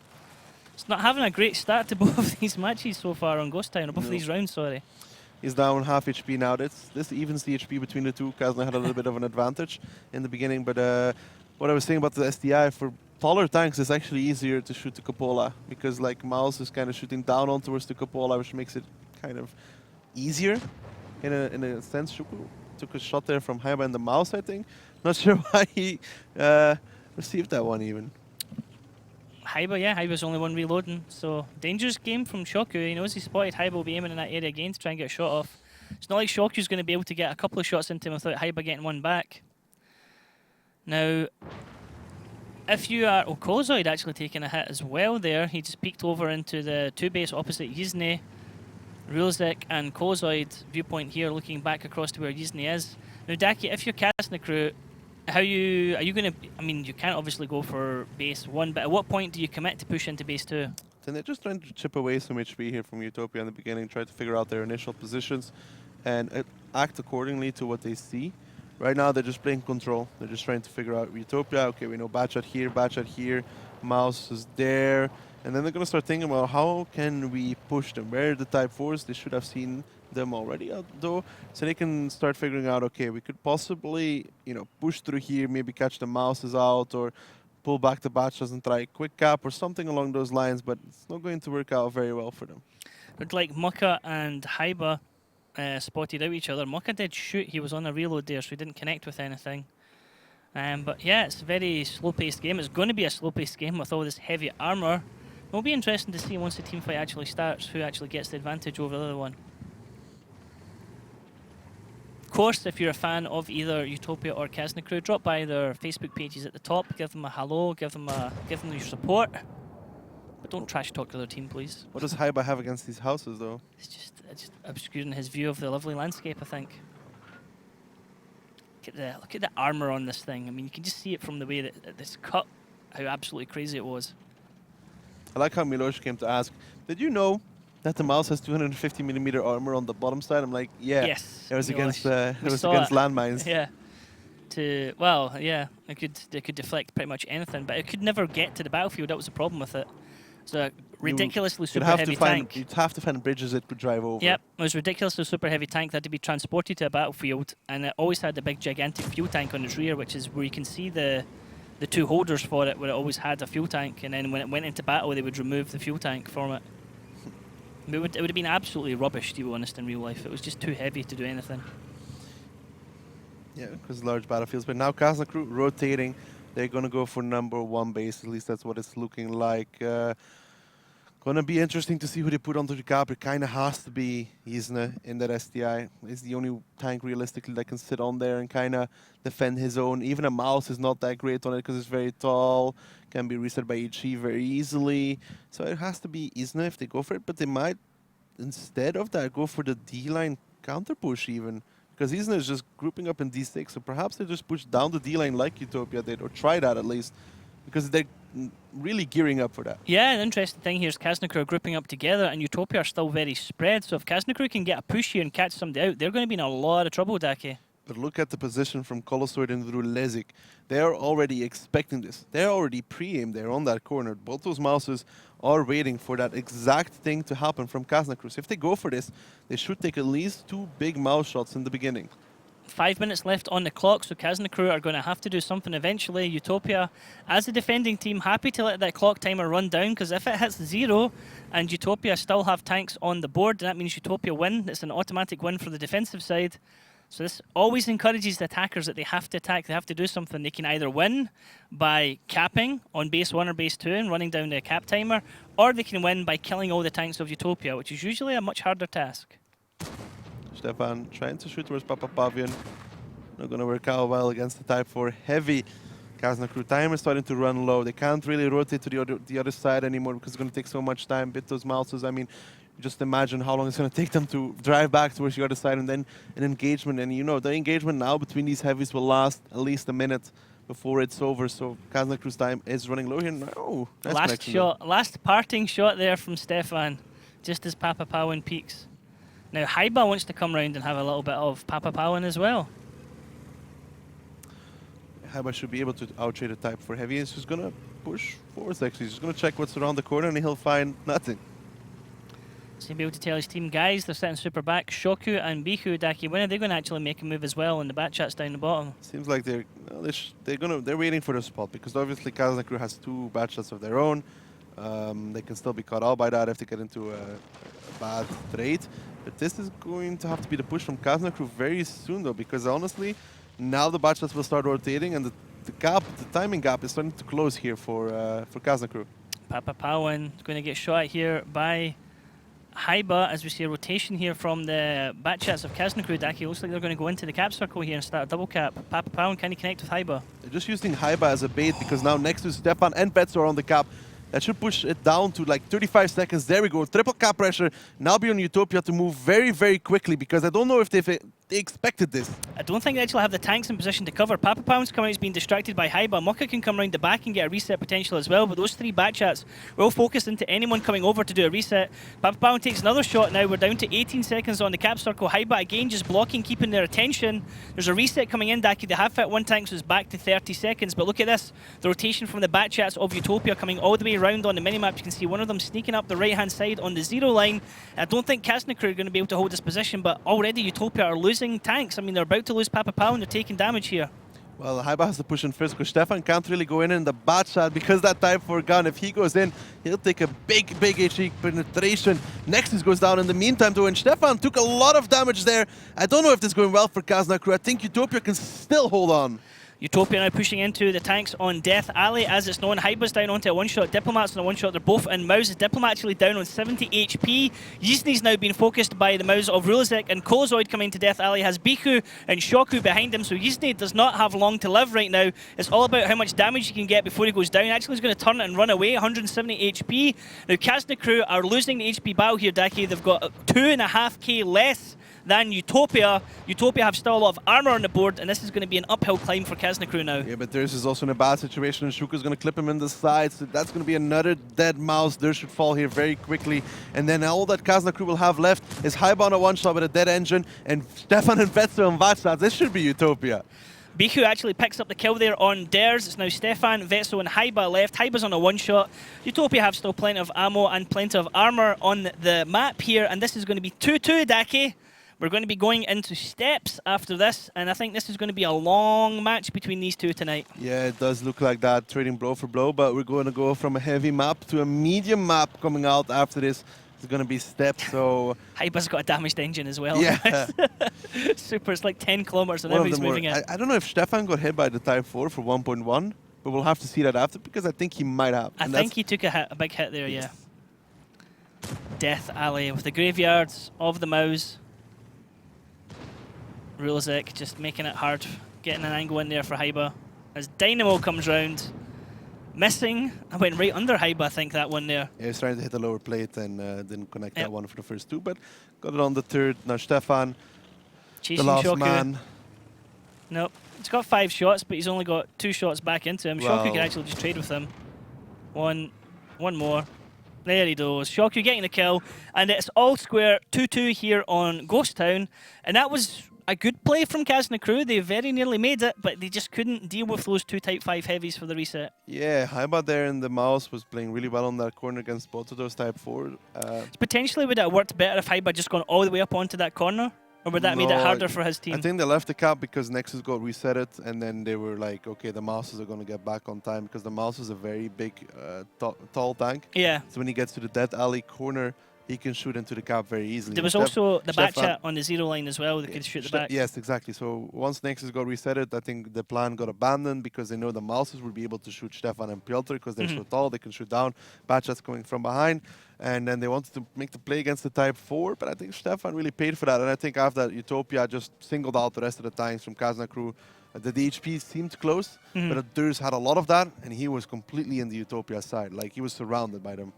It's not having a great start to both of these matches so far on Ghost Town, or both of No. these rounds, sorry. He's down half HP now. This evens the HP between the two. Kazna had a little bit of an advantage in the beginning, but what I was saying about the SDI, for taller tanks, it's actually easier to shoot the cupola, because like Mouse is kind of shooting down on towards the cupola, which makes it kind of easier in a sense. Shuku took a shot there from Haiba in the Mouse, I think. Not sure why he received that one even. Haiba, yeah, Haiba's only one reloading, so dangerous game from Shoku. He knows he spotted Haiba will be aiming in that area again to try and get a shot off. It's not like Shoku's going to be able to get a couple of shots into him without Haiba getting one back. Now, if you are... Oh, Kozoid actually taking a hit as well there. He just peeked over into the 2-base opposite Yizne. Rulzik and Kozoid viewpoint here, looking back across to where Yizne is. Now, Daki, if you're Kazna crew, are you going to... I mean, you can't obviously go for base 1, but at what point do you commit to push into base 2? Then they're just trying to chip away some HP here from Utopia in the beginning, try to figure out their initial positions and act accordingly to what they see. Right now, they're just playing control. They're just trying to figure out Utopia. Okay, we know Batchat here, Mouse is there. And then they're going to start thinking about how can we push them? Where are the Type 4s? They should have seen them already, though. So they can start figuring out, okay, we could possibly, push through here, maybe catch the Mouses out, or pull back the Batchas and try a quick cap or something along those lines, but it's not going to work out very well for them. Looked like Mucka and Haiba spotted out each other. Mucka did shoot, he was on a reload there, so he didn't connect with anything. But yeah, it's a very slow-paced game. It's going to be a slow-paced game with all this heavy armour. It'll be interesting to see once the team fight actually starts who actually gets the advantage over the other one. Of course, if you're a fan of either Utopia or Kazna crew, drop by their Facebook pages at the top, give them a hello, give them your support. But don't trash talk to their team, please. What does Haiba have against these houses, though? It's just obscuring his view of the lovely landscape, I think. Look at the armor on this thing. I mean, you can just see it from the way that this cut, how absolutely crazy it was. I like how Miloš came to ask, did you know that the Mouse has 250mm armor on the bottom side? I'm like, yeah. Yes. It was against against landmines. Yeah. It could deflect pretty much anything, but it could never get to the battlefield. That was the problem with it. It's a ridiculously super heavy tank. You'd have to find bridges it could drive over. Yep, it was a ridiculously super heavy tank that had to be transported to a battlefield, and it always had a big gigantic fuel tank on its rear, which is where you can see the two holders for it, where it always had a fuel tank, and then when it went into battle, they would remove the fuel tank from it. It would have been absolutely rubbish, to be honest, in real life. It was just too heavy to do anything. Yeah, because large battlefields. But now Kazna crew rotating. They're going to go for number 1 base. At least that's what it's looking like. Going to be interesting to see who they put onto the cap. It kind of has to be Yizne in that SDI. He's the only tank realistically that can sit on there and kind of defend his own. Even a Mouse is not that great on it because it's very tall. Can be reset by HE very easily. So it has to be Yizne if they go for it. But they might, instead of that, go for the D-line counter push even. Because Yizne is just grouping up in D6, so perhaps they just push down the D-line like Utopia did, or try that at least, because they're really gearing up for that. Yeah, the interesting thing here is Kazna crew are grouping up together, and Utopia are still very spread, so if Kazna crew can get a push here and catch somebody out, they're going to be in a lot of trouble, Daki. But look at the position from Colossoid and Rulzik. They're already expecting this. They're already pre-aimed. They're on that corner. Both those Mouses are waiting for that exact thing to happen from Kazna crew. So if they go for this, they should take at least 2 big Mouse shots in the beginning. 5 minutes left on the clock, so Kazna crew are going to have to do something eventually. Utopia, as a defending team, happy to let that clock timer run down, because if it hits 0 and Utopia still have tanks on the board, that means Utopia win. It's an automatic win for the defensive side. So this always encourages the attackers that they have to attack, they have to do something. They can either win by capping on base 1 or base 2 and running down the cap timer, or they can win by killing all the tanks of Utopia, which is usually a much harder task. Stefan trying to shoot towards Papa Pavian. Not going to work out well against the Type 4 heavy Kazna crew. Time is starting to run low. They can't really rotate to the other side anymore because it's going to take so much time. Bit those Mouses. I mean, just imagine how long it's going to take them to drive back towards the other side, and then an engagement. And the engagement now between these heavies will last at least a minute before it's over. So Kazna crew's time is running low here. No, last shot, last parting shot there from Stefan, just as Papa Powan peaks. Now Haiba wants to come round and have a little bit of Papa Powan as well. Haiba should be able to outtrade a Type 4 heavy. He's just gonna push forwards actually. He's just gonna check what's around the corner and he'll find nothing. So he'll be able to tell his team, guys, they're sitting super back. Shoku and Biku, Daki, when are they going to actually make a move as well? And the back chat's down the bottom. Seems like they're waiting for the spot because obviously Kazna crew has 2 batch shots of their own. They can still be caught out by that if they get into a bad trade. But this is going to have to be the push from Kazna crew very soon though, because honestly, now the batch shots will start rotating and the timing gap is starting to close here for Kazna crew. Papa Powan is going to get shot here by Haiba as we see a rotation here from the back chats of Kazna crew. Daki, looks like they're going to go into the cap circle here and start a double cap. Papa Powan, can he connect with Haiba? They're just using Haiba as a bait because now next to Stefan and Betso are on the cap. That should push it down to like 35 seconds. There we go. Triple cap pressure. Now be on Utopia to move very, very quickly because I don't know if they expected this. I don't think they actually have the tanks in position to cover. Papa Pound's coming out, he's being distracted by Haiba. Mokka can come around the back and get a reset potential as well, but those 3 back chats will focus into anyone coming over to do a reset. Papa Pound takes another shot now. We're down to 18 seconds on the cap circle. Haiba again just blocking, keeping their attention. There's a reset coming in, Daki. They have fit 1 tank, so it's back to 30 seconds. But look at this. The rotation from the back chats of Utopia coming all the way around on the minimap. You can see one of them sneaking up the right-hand side on the 0 line. I don't think Kazna crew are going to be able to hold this position, but already Utopia are losing tanks. I mean, they're about to lose Papa Pound. They're taking damage here. Well, Haiba has to push in first because Stefan can't really go in the bat shot because that Type 4 gun, if he goes in, he'll take a big HE penetration. Nexus goes down in the meantime though, and Stefan took a lot of damage there. I don't know if this is going well for Kazna crew. I think Utopia can still hold on. Utopia now pushing into the tanks on Death Alley as it's known. Haiba's down onto a 1-shot, Diplomat's on a 1-shot. They're both in Mouse. Diplomat actually down on 70 HP. Yizni's now being focused by the Mouse of Rulizek, and Kolozoid coming to Death Alley has Biku and Shoku behind him, so Yizni does not have long to live right now. It's all about how much damage he can get before he goes down. Actually, he's going to turn it and run away, 170 HP. Now, Kazna crew are losing the HP battle here, Daki. They've got 2.5k less than Utopia. Utopia have still a lot of armor on the board, and this is going to be an uphill climb for Kazna crew now. Yeah, but Thurs is also in a bad situation, and Shuka's going to clip him in the side, so that's going to be another dead mouse. Thurs should fall here very quickly, and then all that Kazna crew will have left is Haiba on a 1-shot with a dead engine, and Stefan and Vetso on Vatstad. This should be Utopia. Biku actually picks up the kill there on Ders. It's now Stefan, Vetso and Haiba left. Haiba's on a 1-shot. Utopia have still plenty of ammo and plenty of armor on the map here, and this is going to be 2-2, Daki. We're going to be going into steps after this, and I think this is going to be a long match between these two tonight. Yeah, it does look like that, trading blow for blow, but we're going to go from a heavy map to a medium map coming out after this. It's going to be steps, so... Haiba's got a damaged engine as well. Yeah. Super, it's like 10 kilometers and everybody's moving it. I don't know if Stefan got hit by the Type 4 for 1.1, but we'll have to see that after, because I think he might have. I think he took a big hit there, yes. Yeah. Death Alley with the graveyards of the Mouse. Rulizek just making it hard, getting an angle in there for Haiba. As Dynamo comes round, missing. I went right under Haiba, I think, that one there. Yeah, he's trying to hit the lower plate and didn't connect that one for the first 2, but got it on the 3rd. Now Stefan, chasing the last Shoku. man. Nope. He's got 5 shots, but he's only got 2 shots back into him. Well. Shoku can actually just trade with him. One more. There he goes. Shoku getting the kill. And it's all square, 2-2 here on Ghost Town. And that was a good play from Kazna crew. They very nearly made it, but they just couldn't deal with those 2 Type 5 heavies for the reset. Yeah, Haiba there in the mouse was playing really well on that corner against both of those Type 4. Potentially would it have worked better if Haiba just gone all the way up onto that corner? Or would that have made it harder for his team? I think they left the cap because Nexus got resetted, and then they were like, okay, the mouses are going to get back on time, because the mouse is a very big, tall tank. Yeah. So when he gets to the dead alley corner, he can shoot into the cap very easily. There was also the back chat on the 0 line as well that could shoot the back. Yes, exactly. So once Nexus got resetted, I think the plan got abandoned because they know the mouses will be able to shoot Stefan and Piotr because they're so tall, they can shoot down. Back chats coming from behind. And then they wanted to make the play against the Type 4, but I think Stefan really paid for that. And I think after that, Utopia just singled out the rest of the tanks from Kazna crew. The DHP seemed close, but Durs had a lot of that, and he was completely in the Utopia side. Like, he was surrounded by them.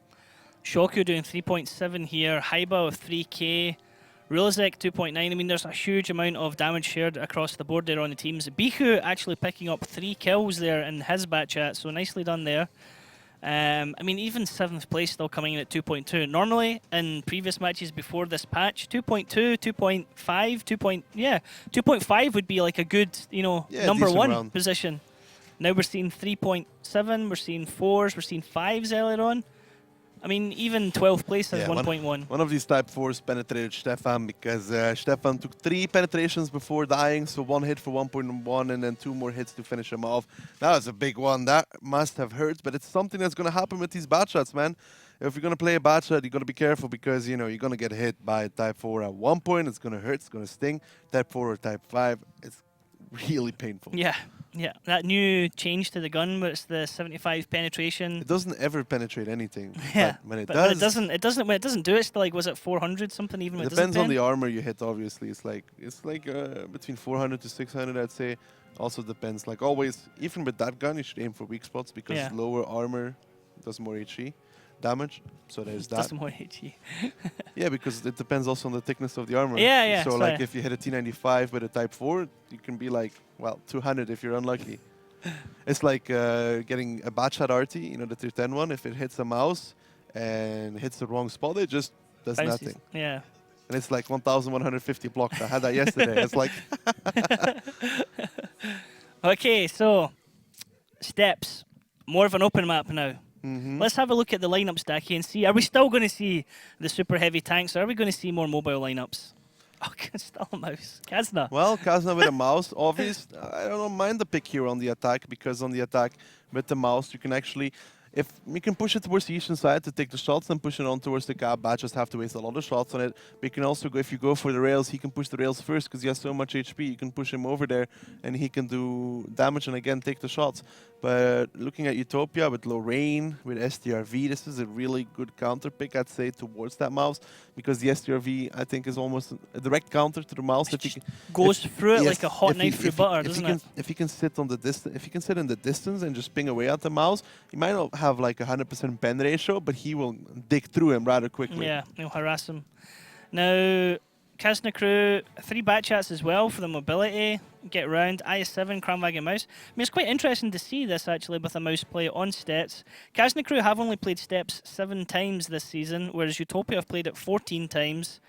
Shoku doing 3.7 here, Haiba with 3k, Rulizek 2.9. I mean, there's a huge amount of damage shared across the board there on the teams. Biku actually picking up 3 kills there in his bat chat, so nicely done there. I mean, even 7th place still coming in at 2.2. Normally, in previous matches before this patch, 2.2, 2.5, 2.5 would be like a good, you know, number 1 position. Now we're seeing 3.7, we're seeing 4s, we're seeing 5s earlier on. I mean, even 12th place has 1.1. One of these type 4s penetrated Stefan because Stefan took 3 penetrations before dying, so 1 hit for 1.1 and then 2 more hits to finish him off. That was a big one. That must have hurt, but it's something that's going to happen with these bad shots, man. If you're going to play a bad shot, you got to be careful because, you know, you're going to get hit by type 4 at one point. It's going to hurt, it's going to sting. Type 4 or type 5, it's really painful. Yeah, yeah. That new change to the gun where it's the 75 penetration. It doesn't ever penetrate anything. Yeah, but when it but does, when it doesn't do it. It's like, was it 400 something even? it depends on the armor you hit. Obviously, it's like between 400 to 600, I'd say. Also depends. Like always, even with that gun, you should aim for weak spots because lower armor does more HE damage. So there's that. Does more HE. Yeah, because it depends also on the thickness of the armor. Yeah, yeah. So like if you hit a T95 with a type 4, you can be like, well, 200 if you're unlucky. It's like getting a bad shot RT, you know, the tier 10 one. If it hits a mouse and hits the wrong spot, it just does Bounces. nothing. Yeah. And it's like 1,150 blocked. I had that yesterday. It's like... Okay, so steps. More of an open map now. Let's have a look at the lineups, Daki, and see, are we still going to see the super heavy tanks, or are we going to see more mobile lineups? Oh, still a mouse. Kazna. Well, Kazna with a mouse, obvious. I don't mind the pick here on the attack, because on the attack with the mouse, you can actually... If you can push it towards the eastern side to take the shots and push it on towards the cap, bad just have to waste a lot of shots on it. But you can also go, if you go for the rails, he can push the rails first because he has so much HP. You can push him over there and he can do damage and again take the shots. But looking at Utopia with Lorraine, with STRV, this is a really good counter pick, I'd say, towards that mouse. Because the STRV, I think, is almost a direct counter to the mouse. It goes through it like a hot knife through butter, doesn't it? If he can sit on the distance, if he can sit in the distance and just ping away at the mouse, he might not have like 100% pen ratio, but he will dig through him rather quickly. Yeah, he'll harass him. Now, Kazna crew, 3 bat chats as well for the mobility. Get around, IS7, Kranwagen mouse. I mean, it's quite interesting to see this actually with a mouse play on Stets. Kazna crew have only played Steps 7 times this season, whereas Utopia have played it 14 times.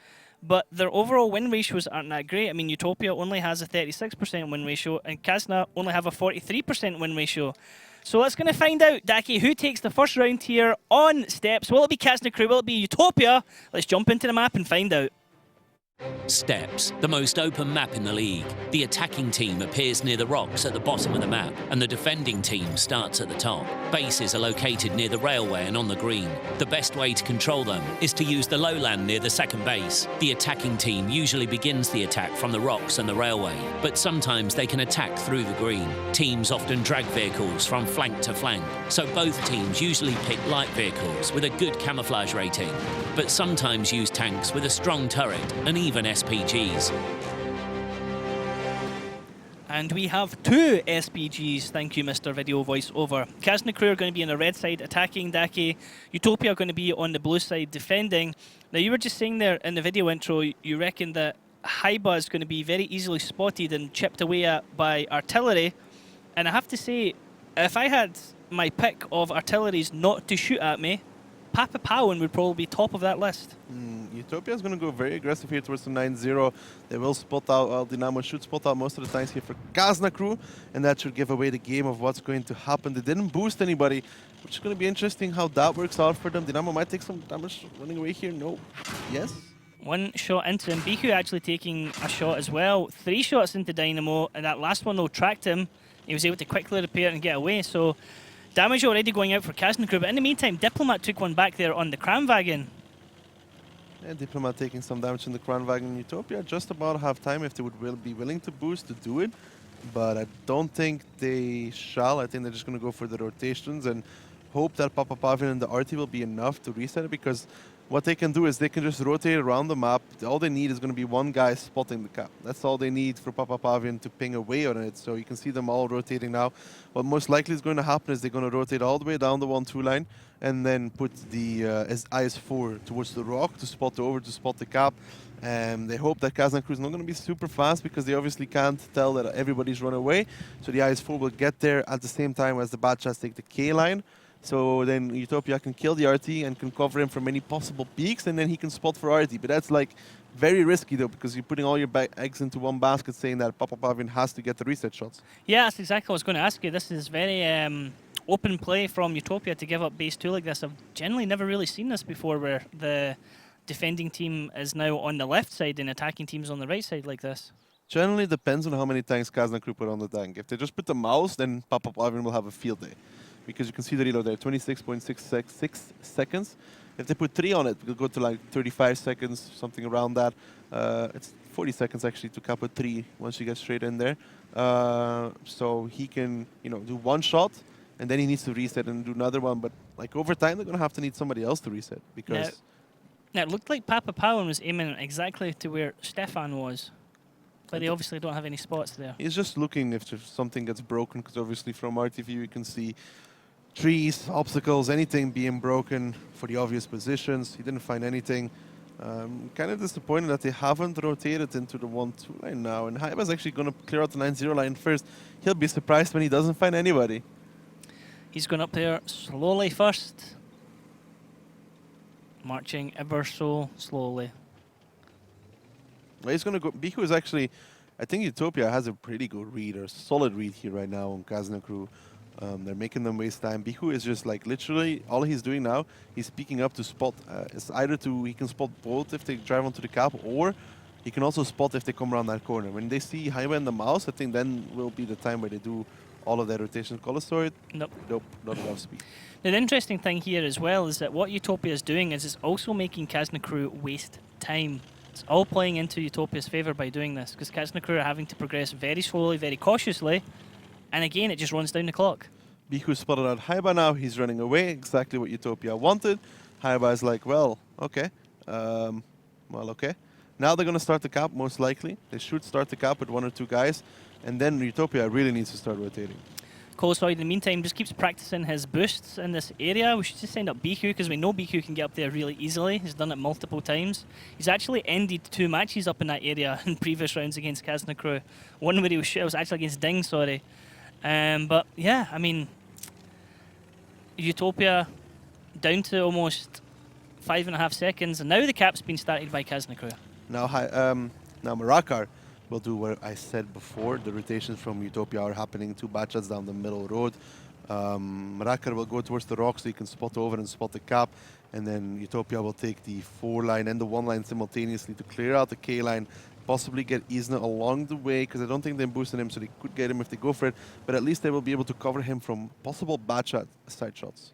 But their overall win ratios aren't that great. I mean, Utopia only has a 36% win ratio, and Kazna only have a 43% win ratio. So let's going to find out, Daki, who takes the first round here on Steps. Will it be Kazna crew? Will it be Utopia? Let's jump into the map and find out. Steps, the most open map in the league. The attacking team appears near the rocks at the bottom of the map, and the defending team starts at the top. Bases are located near the railway and on the green. The best way to control them is to use the lowland near the second base. The attacking team usually begins the attack from the rocks and the railway, but sometimes they can attack through the green. Teams often drag vehicles from flank to flank, so both teams usually pick light vehicles with a good camouflage rating, but sometimes use tanks with a strong turret and even SPGs. And we have 2 SPGs, thank you Mr. Video Voiceover. Kazna crew are going to be on the red side attacking Daki. Utopia are going to be on the blue side defending. Now you were just saying there in the video intro, you reckon that Haiba is going to be very easily spotted and chipped away at by artillery. And I have to say, if I had my pick of artilleries not to shoot at me, Papa Powen would probably be top of that list. Utopia is going to go very aggressive here towards the 9-0. They will spot out, Dynamo should spot out most of the times here for Kazna crew, and that should give away the game of what's going to happen. They didn't boost anybody, which is going to be interesting how that works out for them. Dynamo might take some damage running away here. No. Yes? 1 shot into him. Biku actually taking a shot as well. 3 shots into Dynamo, and that last one though tracked him. He was able to quickly repair and get away, so damage already going out for Kazna crew, but in the meantime, Diplomat took one back there on the Kranwagen. Yeah, Diplomat taking some damage in the Kranwagen. Utopia just about have time if they would be willing to boost to do it, but I don't think they shall. I think they're just going to go for the rotations and hope that Papa Pavian and the RT will be enough to reset it, because what they can do is they can just rotate around the map. All they need is going to be one guy spotting the cap. That's all they need for Papa Pavian to ping away on it. So you can see them all rotating now. What most likely is going to happen is they're going to rotate all the way down the 1-2 line and then put the IS-4 towards the rock to spot the cap. And they hope that Kazna crew is not going to be super fast because they obviously can't tell that everybody's run away. So the IS-4 will get there at the same time as the bad shots take the K line. So then Utopia can kill the RT and can cover him from any possible peaks, and then he can spot for RT. But that's like Very risky though, because you're putting all your eggs into one basket, saying that Papapavian has to get the reset shots. Yeah, that's exactly what I was going to ask you. This is very open play from Utopia to give up base 2 like this. I've generally never really seen this before, where the defending team is now on the left side and attacking teams on the right side like this. Generally depends on how many tanks Kazna crew put on the tank. If they just put the mouse, then Papapavian will have a field day. Because you can see the reload there, 26.6 seconds. If they put 3 on it, it'll go to like 35 seconds, something around that. It's 40 seconds actually to cap a 3 once you get straight in there. So he can, do one shot, and then he needs to reset and do another one. But like over time, they're gonna have to need somebody else to reset because. Now it looked like Papapavian was aiming exactly to where Stefan was, but they obviously don't have any spots there. He's just looking if something gets broken, because obviously from RTV you can see trees, obstacles, anything being broken for the obvious positions. He didn't find anything. Kind of disappointed that they haven't rotated into the 1-2 line now. And Haiba's actually going to clear out the 9-0 line first. He'll be surprised when he doesn't find anybody. He's going up there slowly first. Marching ever so slowly. Well, he's going to go. Bihu is actually, I think Utopia has a pretty good read, or solid read here right now on Kazna crew. They're making them waste time. Bihu is just like literally all he's doing now. He's peeking up to spot. It's either he can spot both if they drive onto the cap, or he can also spot if they come around that corner. When they see Haiba and the mouse, I think then will be the time where they do all of their rotations. Colostoid? Nope. Nope, not enough speed. Now, the interesting thing here as well is that what Utopia is doing is it's also making Kazna crew waste time. It's all playing into Utopia's favour by doing this, because Kazna crew are having to progress very slowly, very cautiously. And again, it just runs down the clock. Bihu spotted out Haiba now. He's running away. Exactly what Utopia wanted. Haiba is like, well, okay. Okay. Now they're going to start the cap, most likely. They should start the cap with 1 or 2 guys. And then Utopia really needs to start rotating. Colostoid, in the meantime, just keeps practicing his boosts in this area. We should just send up Bihu, because we know Bihu can get up there really easily. He's done it multiple times. He's actually ended 2 matches up in that area in previous rounds against Kazna crew. One where he was actually against Ding, sorry. But yeah, I mean, Utopia down to almost 5.5 seconds, and now the cap's been started by Kazna crew. Now Marakar will do what I said before. The rotations from Utopia are happening 2 batches down the middle road. Marakar will go towards the rock so he can spot over and spot the cap, and then Utopia will take the 4 line and the 1 line simultaneously to clear out the K line. Possibly get Isna along the way, because I don't think they're boosting him, so they could get him if they go for it. But at least they will be able to cover him from possible bad side shots.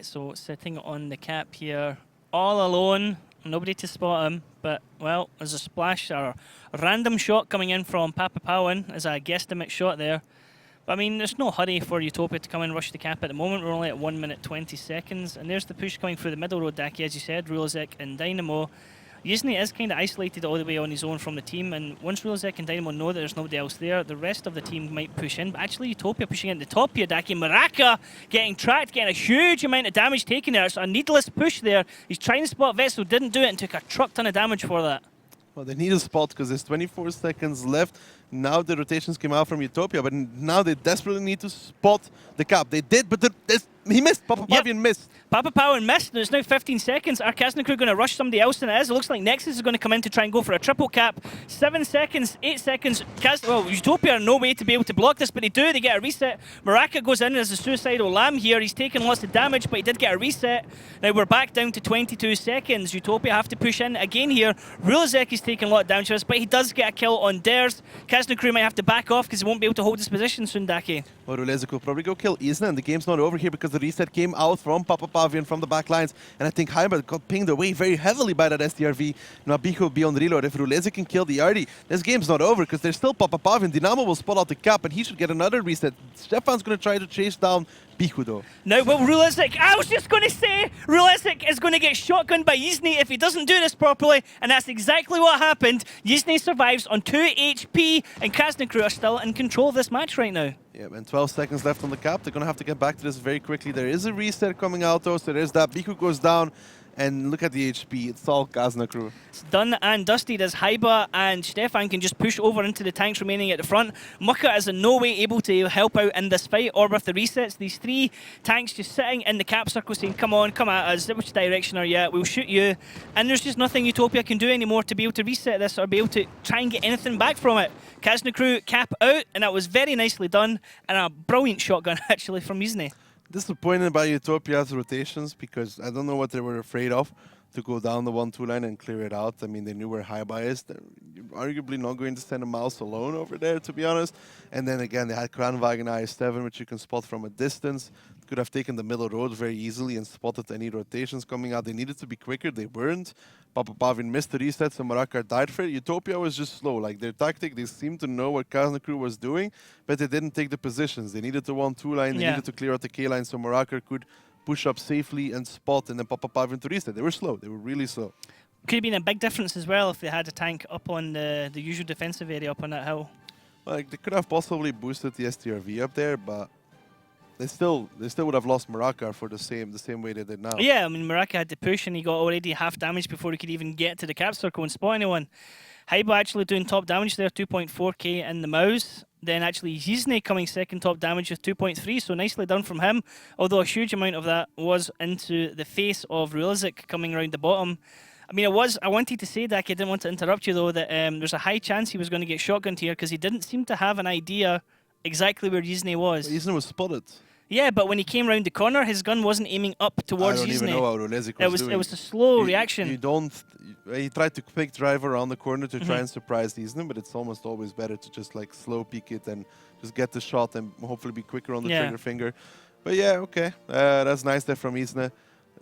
So sitting on the cap here, all alone, nobody to spot him. But, well, there's a splash or a random shot coming in from Papapavian as a guesstimate shot there. But I mean, there's no hurry for Utopia to come and rush the cap at the moment. We're only at 1 minute 20 seconds. And there's the push coming through the middle road, Daki, as you said, Rulezek and Dynamo. Yuzny is kind of isolated all the way on his own from the team. And once Rulezek and Dynamo know that there's nobody else there, the rest of the team might push in. But actually, Utopia pushing in the top here, Daki. Maraka getting tracked, getting a huge amount of damage taken there. It's a needless push there. He's trying to spot Vessel, didn't do it, and took a truck ton of damage for that. Well, they need a spot because there's 24 seconds left. Now the rotations came out from Utopia, but now they desperately need to spot the cap. They did, but he missed. Papapavian missed. Papapavian missed. There's now 15 seconds. Are Kazna crew going to rush somebody else? And it is. It looks like Nexus is going to come in to try and go for a triple cap. 7 seconds, 8 seconds. Utopia are no way to be able to block this, but they do. They get a reset. Maraka goes in as a suicidal lamb here. He's taken lots of damage, but he did get a reset. Now we're back down to 22 seconds. Utopia have to push in again here. Rulezek is taking a lot of damage to us, but he does get a kill on Dares. Kazna crew might have to back off because he won't be able to hold his position soon, Daki. Well, Rulezek will probably go kill Isna, and the game's not over here because the reset came out from Papapavian from the back lines, and I think Haiba got pinged away very heavily by that STRV. Now Bihu will be on the reload. If Rulezek can kill the Ardi, this game's not over because there's still Papapavian. Dynamo will spot out the cap, and he should get another reset. Stefan's going to try to chase down Bihu though. No, well, Rulezek, I was just going to say, Rulezek is going to get shotgunned by Yuzny if he doesn't do this properly, and that's exactly what happened. Yuzny survives on 2 HP, and Kazna crew are still in control of this match right now. Yeah, and 12 seconds left on the cap. They're going to have to get back to this very quickly. There is a reset coming out though, so there's that. Bihu goes down, And look at the HP. It's all Kazna crew. It's done and dusted as Haiba and Stefan can just push over into the tanks remaining at the front. Mucka is in no way able to help out in this fight or with the resets. These 3 tanks just sitting in the cap circle saying, come on, come at us. Which direction are you at? We'll shoot you. And there's just nothing Utopia can do anymore to be able to reset this or be able to try and get anything back from it. Kazna crew cap out, and that was very nicely done. And a brilliant shotgun, actually, from Izne. Disappointed by Utopia's rotations because I don't know what they were afraid of, to go down the 1-2 line and clear it out. I mean, they knew where Haiba is. They're arguably not going to send a mouse alone over there, to be honest. And then again, they had Kranwagen IS-7, which you can spot from a distance. Could have taken the middle road very easily and spotted any rotations coming out. They needed to be quicker. They weren't. Papa Pavin missed the resets and Maraka died for it. Utopia was just slow. Like their tactic, they seemed to know what Kazna crew was doing, but they didn't take the positions. They needed the 1-2 line. They needed to clear out the K line so Maraka could push up safely and spot, and then Papa Pavin to reset. They were slow. They were really slow. Could have been a big difference as well if they had a tank up on the usual defensive area up on that hill. Like they could have possibly boosted the STRV up there, but they still would have lost Maraka for the same way they did now. Yeah, I mean Maraka had to push and he got already half damage before he could even get to the cap circle and spot anyone. Haiba actually doing top damage there, 2.4k in the mouse. Then actually Izne coming second top damage with 2.3, so nicely done from him. Although a huge amount of that was into the face of Rulizik coming around the bottom. I mean, I wanted to say, Dak, I didn't want to interrupt you though, that there's a high chance he was going to get shotgunned here because he didn't seem to have an idea exactly where Izne was. Izne was spotted. Yeah, but when he came around the corner, his gun wasn't aiming up towards Izne. I don't even know how Rulizik was doing. It was a slow reaction. He tried to quick drive around the corner to try and surprise Izne, but it's almost always better to just like slow peek it and just get the shot and hopefully be quicker on the trigger finger. But yeah, okay, that's nice there from Izne.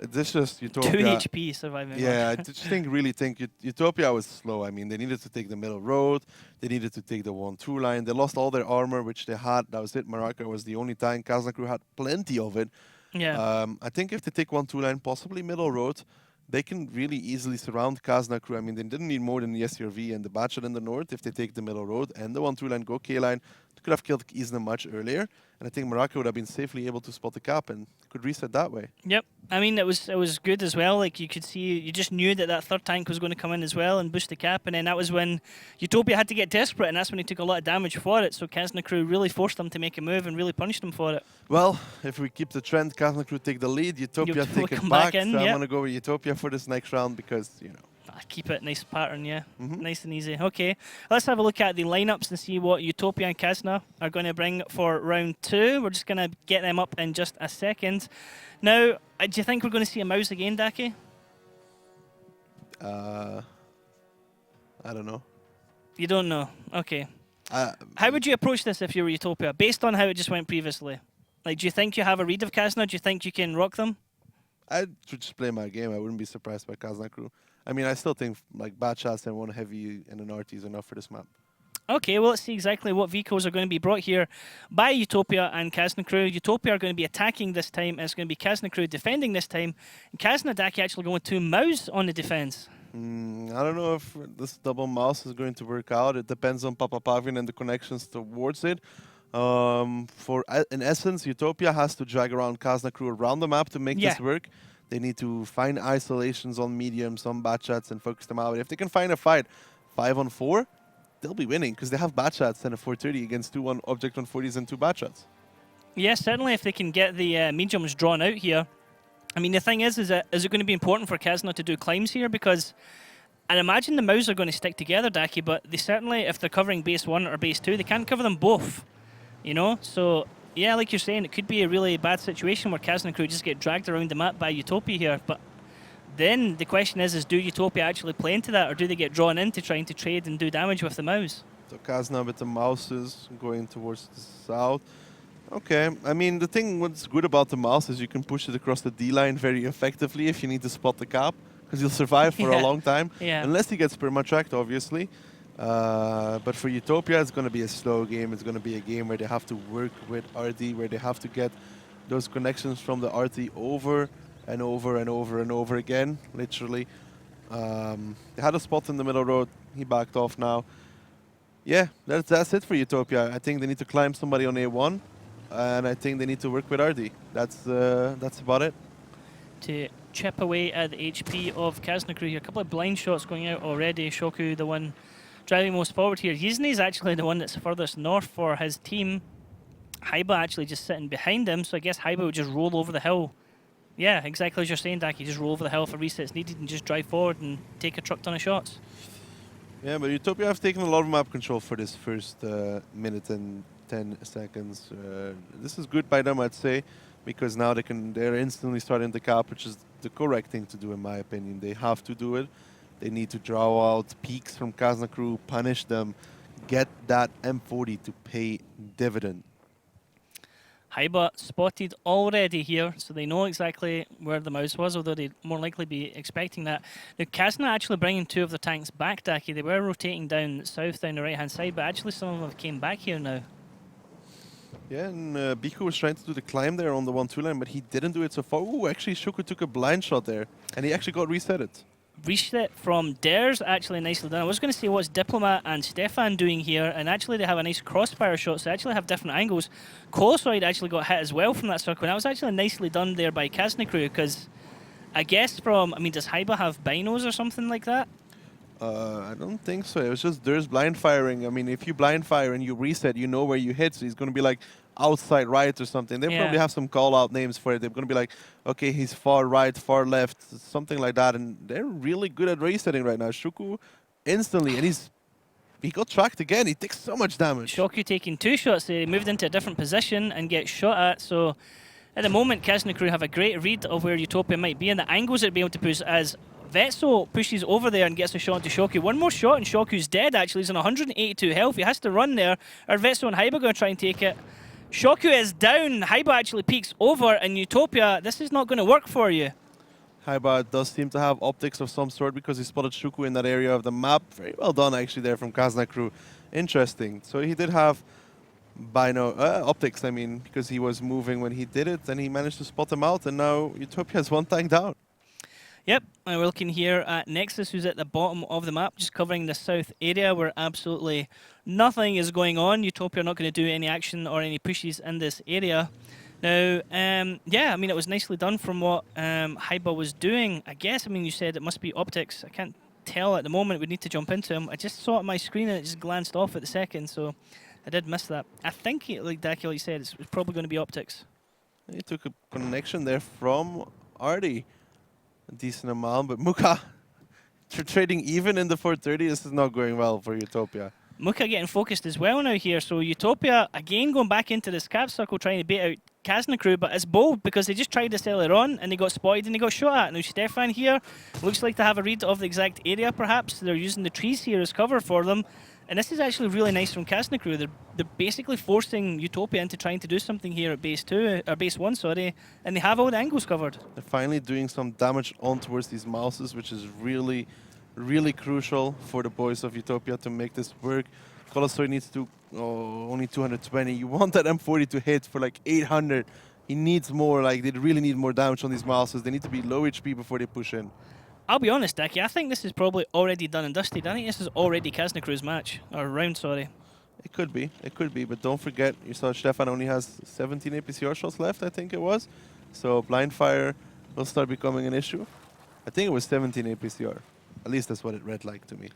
This just Utopia. 2 HP surviving. Yeah, I just really think Utopia was slow. I mean, they needed to take the middle road. They needed to take the 1-2 line. They lost all their armor, which they had. That was it. Maraka was the only tank. Kazna crew had plenty of it. Yeah. I think if they take 1-2 line, possibly middle road, they can really easily surround Kazna crew. I mean, they didn't need more than the SRV and the Batchat in the north. If they take the middle road and the 1-2 line, go K line, they could have killed Izne much earlier. And I think Maraka would have been safely able to spot the cap and could reset that way. Yep. I mean, it was good as well. Like, you could see, you just knew that third tank was going to come in as well and boost the cap. And then that was when Utopia had to get desperate, and that's when he took a lot of damage for it. So Kazna crew really forced them to make a move and really punished them for it. Well, if we keep the trend, Kazna crew take the lead, Utopia take it back. So I'm going to go with Utopia for this next round because, you know. Keep it nice pattern, yeah. Nice and easy. Okay, let's have a look at the lineups and see what Utopia and Kazna are going to bring for round 2. We're just going to get them up in just a second. Now, do you think we're going to see a mouse again, Daki? I don't know. You don't know? Okay. How would you approach this if you were Utopia, based on how it just went previously? Like, do you think you have a read of Kazna? Do you think you can rock them? I'd just play my game. I wouldn't be surprised by Kazna crew. I mean, I still think like bad shots and 1 heavy and an RT is enough for this map. Okay, well, let's see exactly what vehicles are going to be brought here by Utopia and Kazna crew. Utopia are going to be attacking this time, and it's going to be Kazna crew defending this time. And Kazna Daki actually going 2 mouse on the defense. I don't know if this double mouse is going to work out. It depends on Papa Pavin and the connections towards it. In essence, Utopia has to drag around Kazna crew around the map to make this work. They need to find isolations on mediums, on Batchats, and focus them out. If they can find a fight 5-on-4, they'll be winning because they have Batchats and a 430 against 2 object 140s and 2 Batchats. Yeah, certainly if they can get the mediums drawn out here. I mean, the thing is it going to be important for Kazna to do climbs here? Because I imagine the mouse are going to stick together, Daki, but they certainly, if they're covering base 1 or base 2, they can't cover them both. You know? So, yeah, like you're saying, it could be a really bad situation where Kazna crew just get dragged around the map by Utopia here. But then the question is do Utopia actually play into that, or do they get drawn into trying to trade and do damage with the mouse? So Kazna with the mouses going towards the south. Okay, I mean, the thing what's good about the mouse is you can push it across the D line very effectively if you need to spot the cap, because you'll survive for a long time. Unless he gets perma-tracked, obviously. But for Utopia, it's going to be a slow game. It's going to be a game where they have to work with RD, where they have to get those connections from the RT over and over and over and over again, literally. They had a spot in the middle road. He backed off now. Yeah, that's it for Utopia. I think they need to climb somebody on A1, and I think they need to work with RD. That's about it. To chip away at the HP of Kazna Crew here. A couple of blind shots going out already. Shoku, the one driving most forward here. Yizni is actually the one that's furthest north for his team. Haiba actually just sitting behind him, so I guess Haiba would just roll over the hill. Yeah, exactly as you're saying, Daki. Just roll over the hill if a reset's needed and just drive forward and take a truck ton of shots. Yeah, but Utopia have taken a lot of map control for this first minute and 10 seconds. This is good by them, I'd say, because now they're instantly starting the cap, which is the correct thing to do in my opinion. They have to do it. They need to draw out peaks from Kazna Crew, punish them, get that M40 to pay dividend. Haiba spotted already here, so they know exactly where the mouse was, although they'd more likely be expecting that. Now, Kazna actually bringing two of the tanks back, Daki. They were rotating down south, down the right-hand side, but actually some of them have came back here now. Yeah, and Biku was trying to do the climb there on the 1-2 line, but he didn't do it so far. Ooh, actually, Shuku took a blind shot there, and he actually got reset it. Reset from Dares, actually nicely done. I was going to say what's Diplomat and Stefan doing here, and actually they have a nice crossfire shot, so they actually have different angles. Colosoid actually got hit as well from that circle, and that was actually nicely done there by Kazna Crew, because I guess from, I mean, does Haiba have binos or something like that? I don't think so. It was just there's blind firing. I mean, if you blind fire and you reset, you know where you hit, so he's going to be like outside right or something. They probably have some call-out names for it. They're going to be like, okay, he's far right, far left, something like that. And they're really good at resetting right now. Shuku instantly, and he got tracked again. He takes so much damage. Shoku taking two shots. They moved into a different position and get shot at. So at the moment, Kazna Crew have a great read of where Utopia might be and the angles they'd be able to push as Vetso pushes over there and gets a shot into Shoku. One more shot and Shoku's dead, actually. He's on 182 health. He has to run there. Are Vetso and Haiba going to try and take it? Shoku is down. Haiba actually peeks over, and Utopia, this is not going to work for you. Haiba does seem to have optics of some sort because he spotted Shuku in that area of the map. Very well done, actually, there from Kazna Crew. Interesting. So he did have optics, I mean, because he was moving when he did it, and he managed to spot him out, and now Utopia has one tank down. Yep, and we're looking here at Nexus, who's at the bottom of the map, just covering the south area where absolutely nothing is going on. Utopia are not going to do any action or any pushes in this area. Now, yeah, I mean, it was nicely done from what Haiba was doing. I guess, I mean, you said it must be optics. I can't tell at the moment. We'd need to jump into him. I just saw it on my screen and it just glanced off at the second, so I did miss that. I think, like Daki said, it's probably going to be optics. He took a connection there from Artie. A decent amount, but Muka trading even in the 430. This is not going well for Utopia. Muka getting focused as well now here, so Utopia again going back into this cap circle trying to bait out Kazna Crew, but it's bold because they just tried this earlier on and they got spotted and they got shot at. Now Stefan here looks like to have a read of the exact area perhaps. They're using the trees here as cover for them. And this is actually really nice from Kazna Crew. They're basically forcing Utopia into trying to do something here at base 2, or base 1, sorry, and they have all the angles covered. They're finally doing some damage on towards these mouses, which is really, really crucial for the boys of Utopia to make this work. Colosoid needs to, only 220. You want that M40 to hit for like 800. He needs more, like they really need more damage on these mouses. They need to be low HP before they push in. I'll be honest, Daki, I think this is probably already done and dusted. I think this is already Kazna Crew's match, or round, sorry. It could be, but don't forget, you saw Stefan only has 17 APCR shots left, I think it was. So blind fire will start becoming an issue. I think it was 17 APCR. At least that's what it read like to me.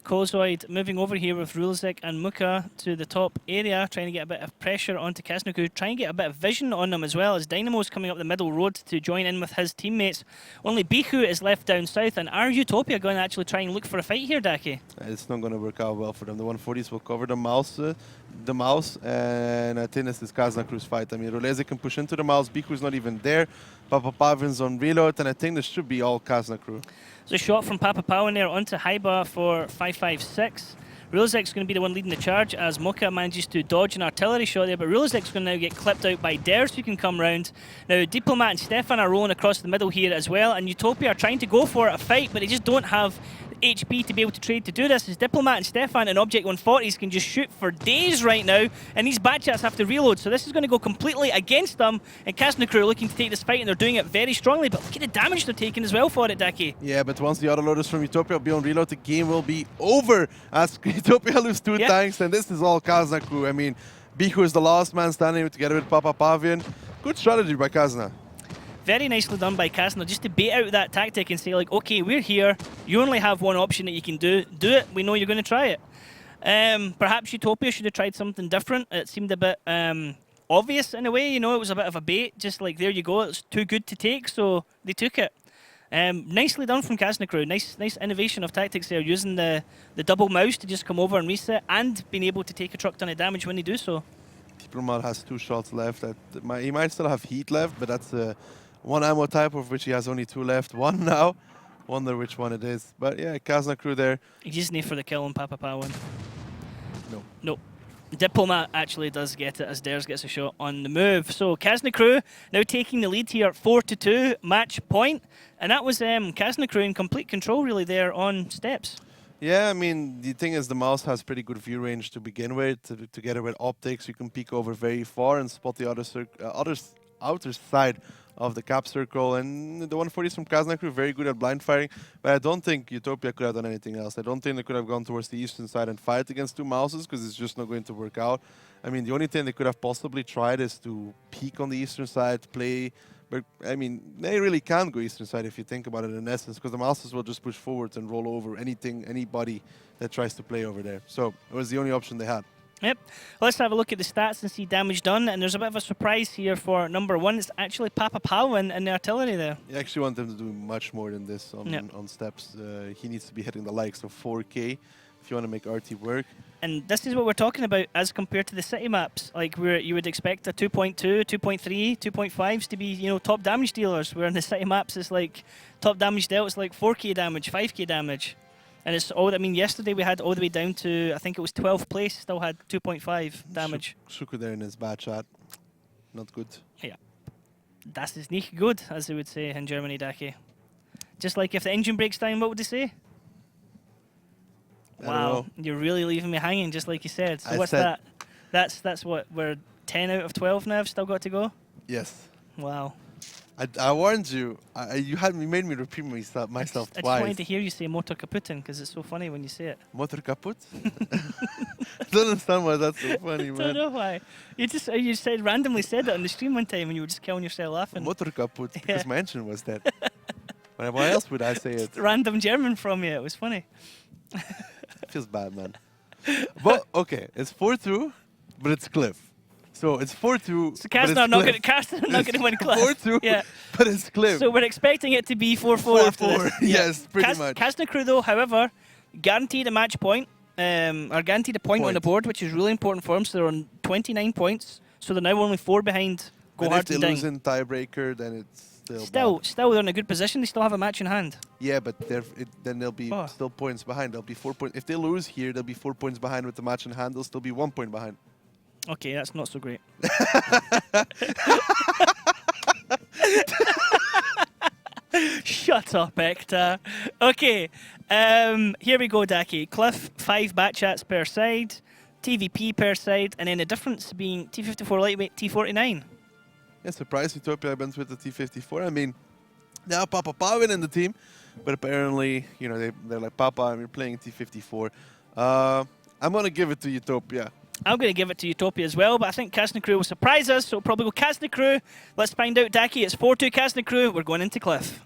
Colosoid moving over here with Rulzik and Muka to the top area, trying to get a bit of pressure onto Kazna Crew, trying to get a bit of vision on them as well, as Dynamo's coming up the middle road to join in with his teammates. Only Biku is left down south, and are Utopia going to actually try and look for a fight here, Daki? It's not going to work out well for them. The 140s will cover the mouse, and I think this is Kazna Crew's fight. I mean, Roleze can push into the mouse, Biku's not even there, Papa Pavin's on reload, and I think this should be all Kazna Crew. So a shot from Papa Pau in there onto Haiba for 556. Rulzik's going to be the one leading the charge as Muka manages to dodge an artillery shot there, but Rulzik's going to now get clipped out by Dares, who can come round. Now Diplomat and Stefan are rolling across the middle here as well, and Utopia are trying to go for a fight, but they just don't have HP to be able to trade to do this, as Diplomat and Stefan and Object 140s can just shoot for days right now, and these Batchats have to reload, so this is going to go completely against them, and Kazna Crew are looking to take this fight, and they're doing it very strongly, but look at the damage they're taking as well for it, Daki. Yeah, but once the autoloaders from Utopia will be on reload, the game will be over, as Utopia lose two tanks, and this is all Kazna Crew. I mean, Biku is the last man standing together with Papa Pavian. Good strategy by Kazna. Very nicely done by Kazna, just to bait out that tactic and say, like, okay, we're here. You only have one option that you can do. Do it. We know you're going to try it. Perhaps Utopia should have tried something different. It seemed a bit obvious in a way. You know, it was a bit of a bait. Just like, there you go. It's too good to take, so they took it. Nicely done from Kazna crew. Nice innovation of tactics there, using the double mouse to just come over and reset, and being able to take a truck ton of damage when they do so. Diplomat has 2 shots left. He might still have heat left, but that's one ammo type of which he has only 2 left. 1 now. Wonder which one it is. But yeah, Kazna crew there. He just need for the kill on Papa Powen. No. No. Diplomat actually does get it as Dares gets a shot on the move. So Kazna crew now taking the lead here, 4-2, match point. And that was Kazna crew in complete control really there on steps. Yeah, I mean, the thing is the mouse has pretty good view range to begin with. Together with optics, you can peek over very far and spot the outer side of the cap circle. And the 140s from Kazna crew, very good at blind firing. But I don't think Utopia could have done anything else. I don't think they could have gone towards the eastern side and fight against 2 mouses, because it's just not going to work out. I mean, the only thing they could have possibly tried is to peek on the eastern side, play. But, I mean, they really can't go eastern side if you think about it in essence, because the mouses will just push forwards and roll over anybody that tries to play over there. So it was the only option they had. Yep. Let's have a look at the stats and see damage done. And there's a bit of a surprise here for number 1. It's actually Papa Powen and the artillery there. You actually want them to do much more than this on steps. He needs to be hitting the likes of 4K if you want to make RT work. And this is what we're talking about as compared to the city maps. Like, where you would expect a 2.2, 2.3, 2.5s to be, you know, top damage dealers, where in the city maps it's like top damage dealt, it's like 4K damage, 5K damage. And it's all, I mean, yesterday we had all the way down to, I think it was 12th place, still had 2.5 damage. Shuku there in his bad shot. Not good. Yeah. Das ist nicht gut, as they would say in Germany, Daki. Just like if the engine breaks down, what would they say? Wow, you're really leaving me hanging, just like you said. So what's that? That's what, we're 10 out of 12 now, still got to go? Yes. Wow. I warned you. You made me repeat myself twice. I just wanted to hear you say Motor Kaputten, because it's so funny when you say it. Motor kaput? I don't understand why that's so funny, man. I don't know why. You said randomly said it on the stream one time, and you were just killing yourself laughing. Motor kaput, because my engine was dead. Why else would I say it? Random German from you. It was funny. Feels bad, man. But okay, it's 4-2, but it's Cliff. So it's 4-2. So Kazna not going to win Cliff. 4-2, yeah. But it's Cliff. So we're expecting it to be 4-4 after this. Yes, pretty much. Kazna crew, though, however, guaranteed a match point, or guaranteed a point on the board, which is really important for them. So they're on 29 points. So they're now only 4 behind. Go hard if they lose in tiebreaker, then it's still they're in a good position. They still have a match in hand. Yeah, but then they'll be still points behind. They'll be 4 points. If they lose here, they'll be 4 points behind with the match in hand. They'll still be 1 point behind. Okay, that's not so great. Shut up, Hector. Okay, here we go, Daki. Cliff, 5 bat chats per side, TVP per side, and then the difference being T54 lightweight, T49. Yeah, surprise Utopia went with the T54. I mean, now Papa Powen in the team, but apparently, you know, they're like, Papa, we're playing T54. I'm going to give it to Utopia. I'm going to give it to Utopia as well, but I think Kazna crew will surprise us, so we'll probably go Kazna crew. Let's find out, Daki. It's 4-2 Kazna crew. We're going into Cliff.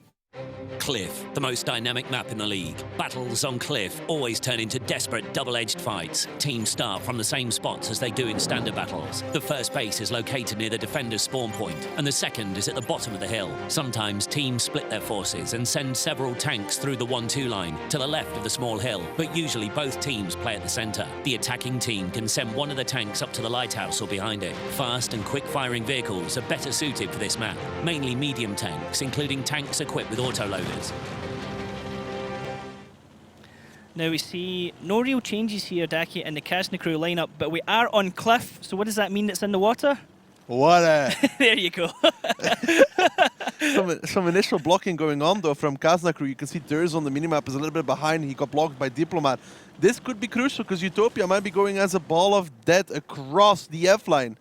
Cliff, the most dynamic map in the league. Battles on Cliff always turn into desperate double-edged fights. Teams start from the same spots as they do in standard battles. The first base is located near the defender's spawn point, and the second is at the bottom of the hill. Sometimes teams split their forces and send several tanks through the 1-2 line to the left of the small hill, but usually both teams play at the center. The attacking team can send one of the tanks up to the lighthouse or behind it. Fast and quick-firing vehicles are better suited for this map, mainly medium tanks, including tanks equipped with autoloaders. Now we see no real changes here, Daki, in the Kazna crew lineup, but we are on Cliff, so what does that mean that's in the water? Water! There you go. some initial blocking going on, though, from Kazna crew. You can see Durs on the minimap is a little bit behind. He got blocked by Diplomat. This could be crucial, because Utopia might be going as a ball of death across the F line.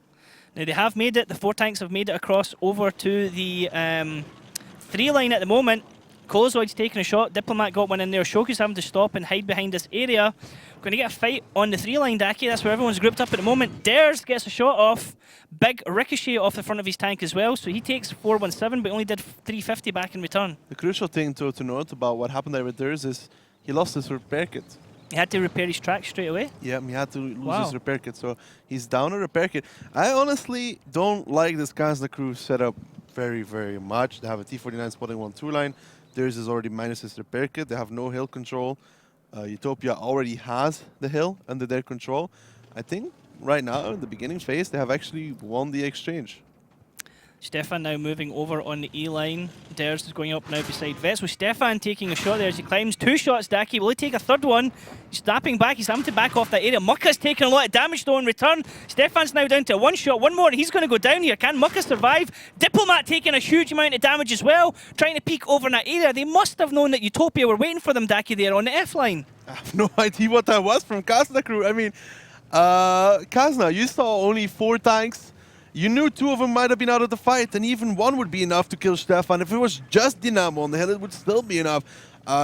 Now they have made it, the 4 tanks have made it across over to the 3 line at the moment. Kolozoid's taking a shot. Diplomat got one in there. Shoku's having to stop and hide behind this area. Going to get a fight on the 3-line, Daki. That's where everyone's grouped up at the moment. Dares gets a shot off. Big ricochet off the front of his tank as well. So he takes 417, but only did 350 back in return. The crucial thing to note about what happened there with Dares is he lost his repair kit. He had to repair his track straight away. Yeah, he had to lose his repair kit, so he's down a repair kit. I honestly don't like this Kazna crew setup very, very much. They have a T49 spotting 1-2 line. Theirs is already minus his repair kit. They have no hill control. Utopia already has the hill under their control. I think right now, in the beginning phase, they have actually won the exchange. Stefan now moving over on the E-line. Dares is going up now beside Vets, with Stefan taking a shot there as he climbs. 2 shots, Daki. Will he take a third one? He's snapping back. He's having to back off that area. Mucka's taking a lot of damage though in return. Stefan's now down to 1 shot. 1 more and he's going to go down here. Can Mucka survive? Diplomat taking a huge amount of damage as well. Trying to peek over in that area. They must have known that Utopia were waiting for them, Daki, there on the F-line. I have no idea what that was from Kazna crew. I mean, Kazna, you saw only 4 tanks. You knew 2 of them might have been out of the fight, and even 1 would be enough to kill Stefan. If it was just Dynamo on the hill, it would still be enough.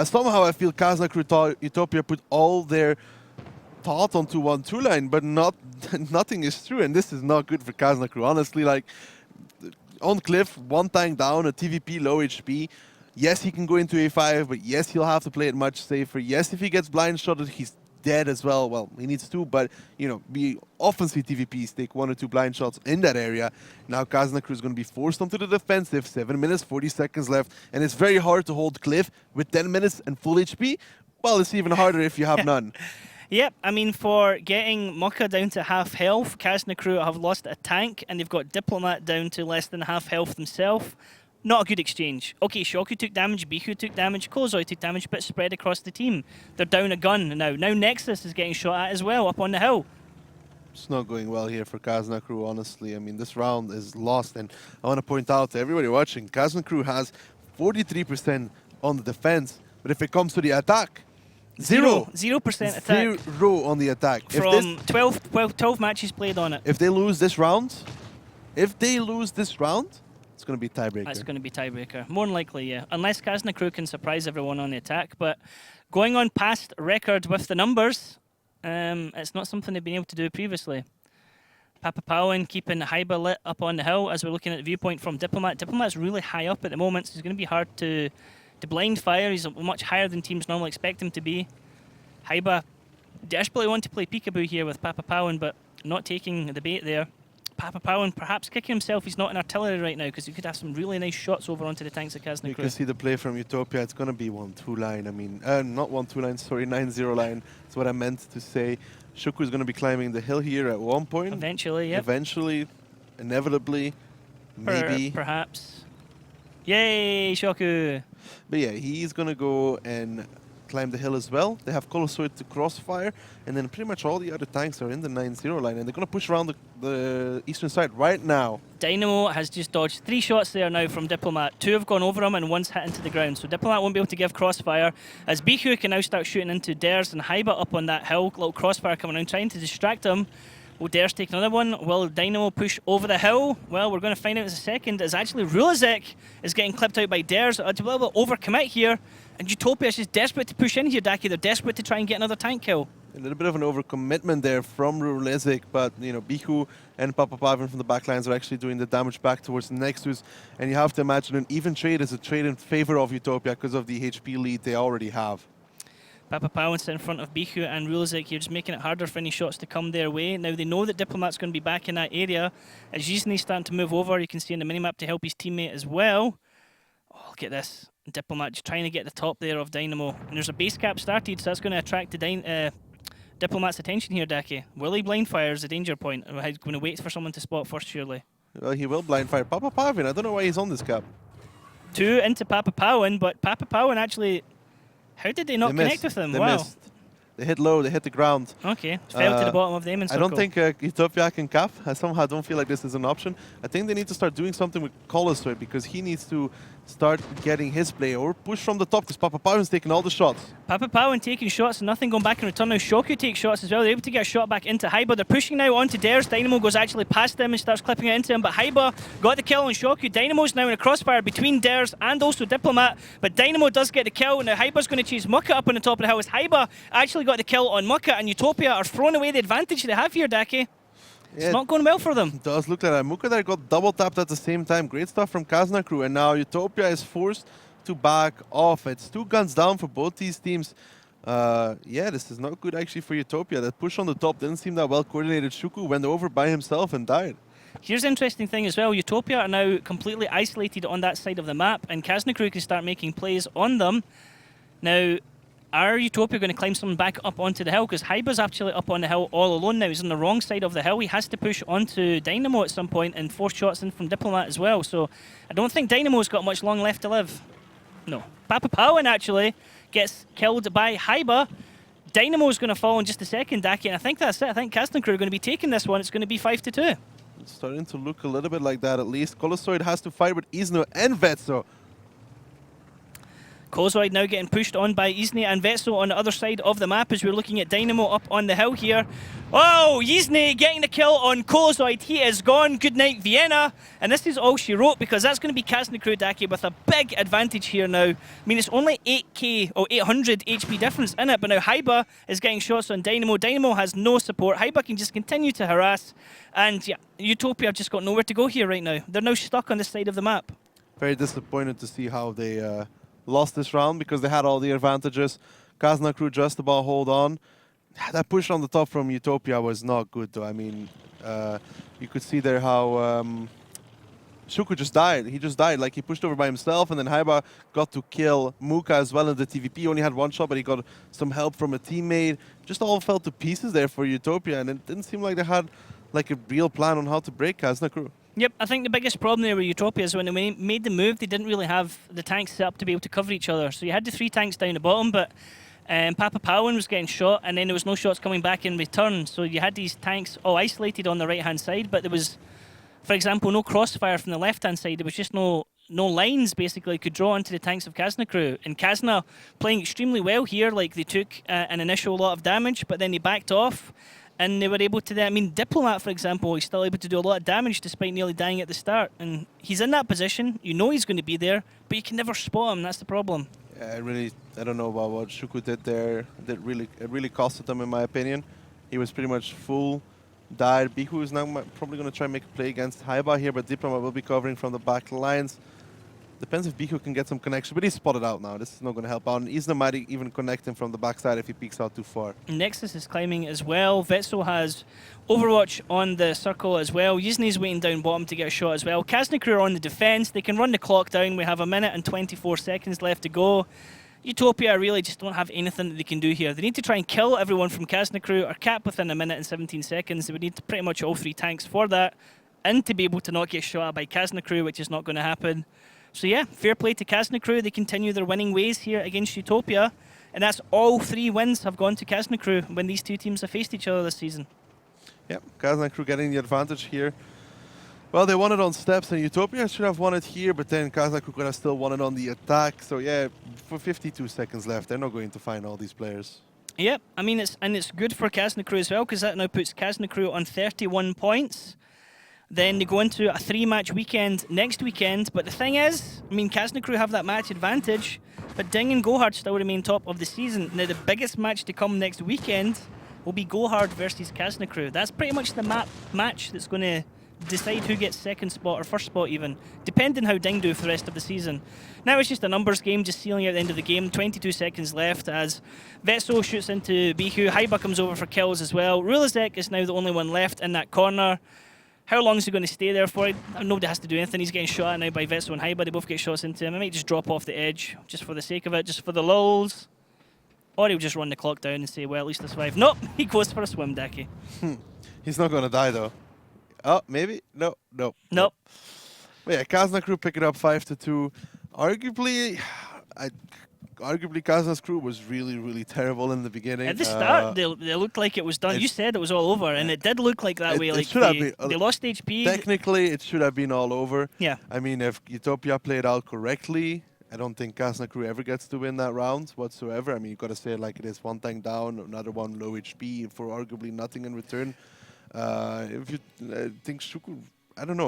Somehow I feel Kazna crew thought Utopia put all their thought onto 1-2 line, but nothing is true, and this is not good for Kazna crew. Honestly, like, on Cliff, 1 tank down, a TVP, low HP. Yes, he can go into A5, but yes, he'll have to play it much safer. Yes, if he gets blind shotted, he's dead as well. Well, he needs to, but, you know, be offensive TVPs, take 1 or 2 blind shots in that area. Now Kazna crew is going to be forced onto the defensive. 7 minutes, 40 seconds left, and it's very hard to hold Cliff with 10 minutes and full HP. Well, it's even harder if you have none. Yep, I mean, for getting Mucka down to half health, Kazna crew have lost a tank, and they've got Diplomat down to less than half health themselves. Not a good exchange. Okay, Shoku took damage, Biku took damage, Kolozoid took damage, but spread across the team. They're down a gun now. Now Nexus is getting shot at as well, up on the hill. It's not going well here for Kazna crew, honestly. I mean, this round is lost, and I want to point out to everybody watching, Kazna crew has 43% on the defense, but if it comes to the attack, 0% attack. 0 on the attack. From 12 matches played on it. If they lose this round, it's going to be tiebreaker. That's going to be tiebreaker. More than likely, yeah. Unless Kazna crew can surprise everyone on the attack. But going on past record with the numbers, it's not something they've been able to do previously. Papa Powen keeping Hyba lit up on the hill as we're looking at the viewpoint from Diplomat. Diplomat's really high up at the moment, so it's going to be hard to blind fire. He's much higher than teams normally expect him to be. Hyba desperately want to play peekaboo here with Papa Powen, but not taking the bait there. Papa Powen perhaps kicking himself he's not in artillery right now, because he could have some really nice shots over onto the tanks of Kazna crew. You can see the play from Utopia. It's going to be 1-2 line. I mean, not 1-2 line, sorry, 9-0 line. That's what I meant to say. Shuku is going to be climbing the hill here at one point. Eventually, yeah. Eventually, inevitably, maybe. Perhaps. Yay, Shoku! But yeah, he's going to go and climb the hill as well. They have Kolozoid to crossfire, and then pretty much all the other tanks are in the 9-0 line, and they're going to push around the eastern side right now. Dynamo has just dodged 3 shots there now from Diplomat. 2 have gone over him and 1's hit into the ground. So Diplomat won't be able to give crossfire, as Biku can now start shooting into Dares and Hyba up on that hill. Little crossfire coming around, trying to distract him. Will Dares take another one? Will Dynamo push over the hill? Well, we're going to find out in a second, as actually Rulazek is getting clipped out by Dares. A little bit overcommit here, and Utopia is just desperate to push in here, Daki. They're desperate to try and get another tank kill. A little bit of an overcommitment there from Rulezek, but you know, Biku and Papa Pavan from the backlines are actually doing the damage back towards the Nexus, and you have to imagine an even trade is a trade in favor of Utopia because of the HP lead they already have. Papa Powen's in front of Biku and Rulezek here, just making it harder for any shots to come their way. Now they know that Diplomat's going to be back in that area. As Jizney's starting to move over, you can see in the minimap to help his teammate as well. Oh, look at this. Diplomat just trying to get the top there of Dynamo. And there's a base cap started, so that's going to attract the Diplomat's attention here, Daki. Will he blind fire is a danger point? Or he's going to wait for someone to spot first, surely. Well, he will blind fire. Papa Pavan, I don't know why he's on this cap. 2 into Papa Powen, but Papa Powen actually... How did they not connect with him? They wow. missed. They hit low, they hit the ground. Okay, fell to the bottom of the aiming circle. I don't think Utopia can cap. I somehow don't feel like this is an option. I think they need to start doing something with Colosoid because he needs to start getting his play or push from the top because Papa Power's taking all the shots. Papa Powen taking shots and nothing going back in return. Now Shoku takes shots as well. They're able to get a shot back into Haiba. They're pushing now onto Dares. Dynamo goes actually past them and starts clipping it into him. But Haiba got the kill on Shoku. Dynamo's now in a crossfire between Dares and also Diplomat. But Dynamo does get the kill. Now Haiba's going to chase Mucka up on the top of the hill. As Haiba actually got the kill on Mucka, and Utopia are throwing away the advantage they have here, Daki. It's not going well for them. It does look like that. Muka there got double tapped at the same time. Great stuff from Kazna crew. And now Utopia is forced to back off. It's 2 guns down for both these teams. Yeah, this is not good actually for Utopia. That push on the top didn't seem that well coordinated. Shuku went over by himself and died. Here's the interesting thing as well. Utopia are now completely isolated on that side of the map, and Kazna crew can start making plays on them. Now, are Utopia going to climb someone back up onto the hill? Because Haiba's actually up on the hill all alone now. He's on the wrong side of the hill. He has to push onto Dynamo at some point and force shots in from Diplomat as well. So I don't think Dynamo's got much long left to live. No. Papa Powen actually gets killed by Haiba. Dynamo's going to fall in just a second, Daki, and I think that's it. I think Kazna crew are going to be taking this one. It's going to be 5-2. It's starting to look a little bit like that at least. Colosoid has to fight with Izno and Vetso. Colosoid now getting pushed on by Yzne and Vetso on the other side of the map as we're looking at Dynamo up on the hill here. Oh, Yzne getting the kill on Colosoid. He is gone. Good night, Vienna. And this is all she wrote because that's going to be Kazna crew, Daki, with a big advantage here now. I mean, it's only 8k or 800 HP difference in it, but now Haiba is getting shots on Dynamo. Dynamo has no support. Haiba can just continue to harass. And yeah, Utopia have just got nowhere to go here right now. They're now stuck on this side of the map. Very disappointed to see how they lost this round because they had all the advantages. Kazna crew just about hold on. That push on the top from Utopia was not good though. I mean, you could see there how Shuku just died. He just died. Like he pushed over by himself and then Haiba got to kill Muka as well in the TVP. He only had 1 shot, but he got some help from a teammate. Just all fell to pieces there for Utopia, and it didn't seem like they had like a real plan on how to break Kazna crew. Yep, I think the biggest problem there with Utopia is when they made the move, they didn't really have the tanks set up to be able to cover each other. So you had the 3 tanks down the bottom, but Papa Powen was getting shot, and then there was no shots coming back in return. So you had these tanks all isolated on the right-hand side, but there was, for example, no crossfire from the left-hand side. There was just no lines, basically, could draw onto the tanks of Kazna crew. And Kazna playing extremely well here, like they took an initial lot of damage, but then they backed off. And they were able to, I mean, Diplomat, for example, he's still able to do a lot of damage despite nearly dying at the start. And he's in that position, you know he's going to be there, but you can never spot him, that's the problem. Yeah, I don't know about what Shuku did there. It really costed them, in my opinion. He was pretty much full, died. Bihu is now probably going to try and make a play against Haiba here, but Diplomat will be covering from the back lines. Depends if Bihu can get some connection, but he's spotted out now. This is not going to help out. And Isna might even connect him from the backside if he peeks out too far. Nexus is climbing as well. Vetso has Overwatch on the circle as well. Yzne's waiting down bottom to get a shot as well. Kazna crew are on the defense. They can run the clock down. We have 1 minute and 24 seconds left to go. Utopia really just don't have anything that they can do here. They need to try and kill everyone from Kazna crew or cap within 1 minute and 17 seconds. They would need pretty much all 3 tanks for that, and to be able to not get shot at by Kazna crew, which is not going to happen. So yeah, fair play to Kazna crew. They continue their winning ways here against Utopia. And that's all 3 wins have gone to Kazna crew when these 2 teams have faced each other this season. Yep, Kazna crew getting the advantage here. Well, they won it on steps, and Utopia should have won it here, but then Kazna crew could have still won it on the attack. So yeah, for 52 seconds left, they're not going to find all these players. Yep, I mean, it's good for Kazna crew as well, because that now puts Kazna crew on 31 points. Then they go into a 3-match weekend next weekend. But the thing is, I mean, Kazna crew have that match advantage, but Ding and Gohard still remain top of the season. Now, the biggest match to come next weekend will be Gohard versus Kazna crew. That's pretty much the match that's going to decide who gets 2nd spot or 1st spot even, depending how Ding do for the rest of the season. Now it's just a numbers game, just sealing out the end of the game. 22 seconds left as Vetso shoots into Bihu. Haiba comes over for kills as well. Rulazek is now the only one left in that corner. How long is he going to stay there for? Nobody has to do anything. He's getting shot at now by Vetso and Haiba. They both get shots into him. I might just drop off the edge just for the sake of it, just for the lulz. Or he'll just run the clock down and say, well, at least I survived. Nope, he goes for a swim, Daki. He's not going to die, though. Oh, maybe? No. Nope. But yeah, Kazna crew pick it up 5-2. Arguably, arguably Kazna's crew was really terrible in the beginning. At the start, they looked like it was done. You said it was all over, and it did look like that way. It Like should have been. they lost HP. Technically, it should have been all over. Yeah. I mean, if Utopia played out correctly, I don't think Kazna crew ever gets to win that round whatsoever. I mean, you got to say it like it is: one tank down, another one low HP for arguably nothing in return. If you think Shuku, I don't know.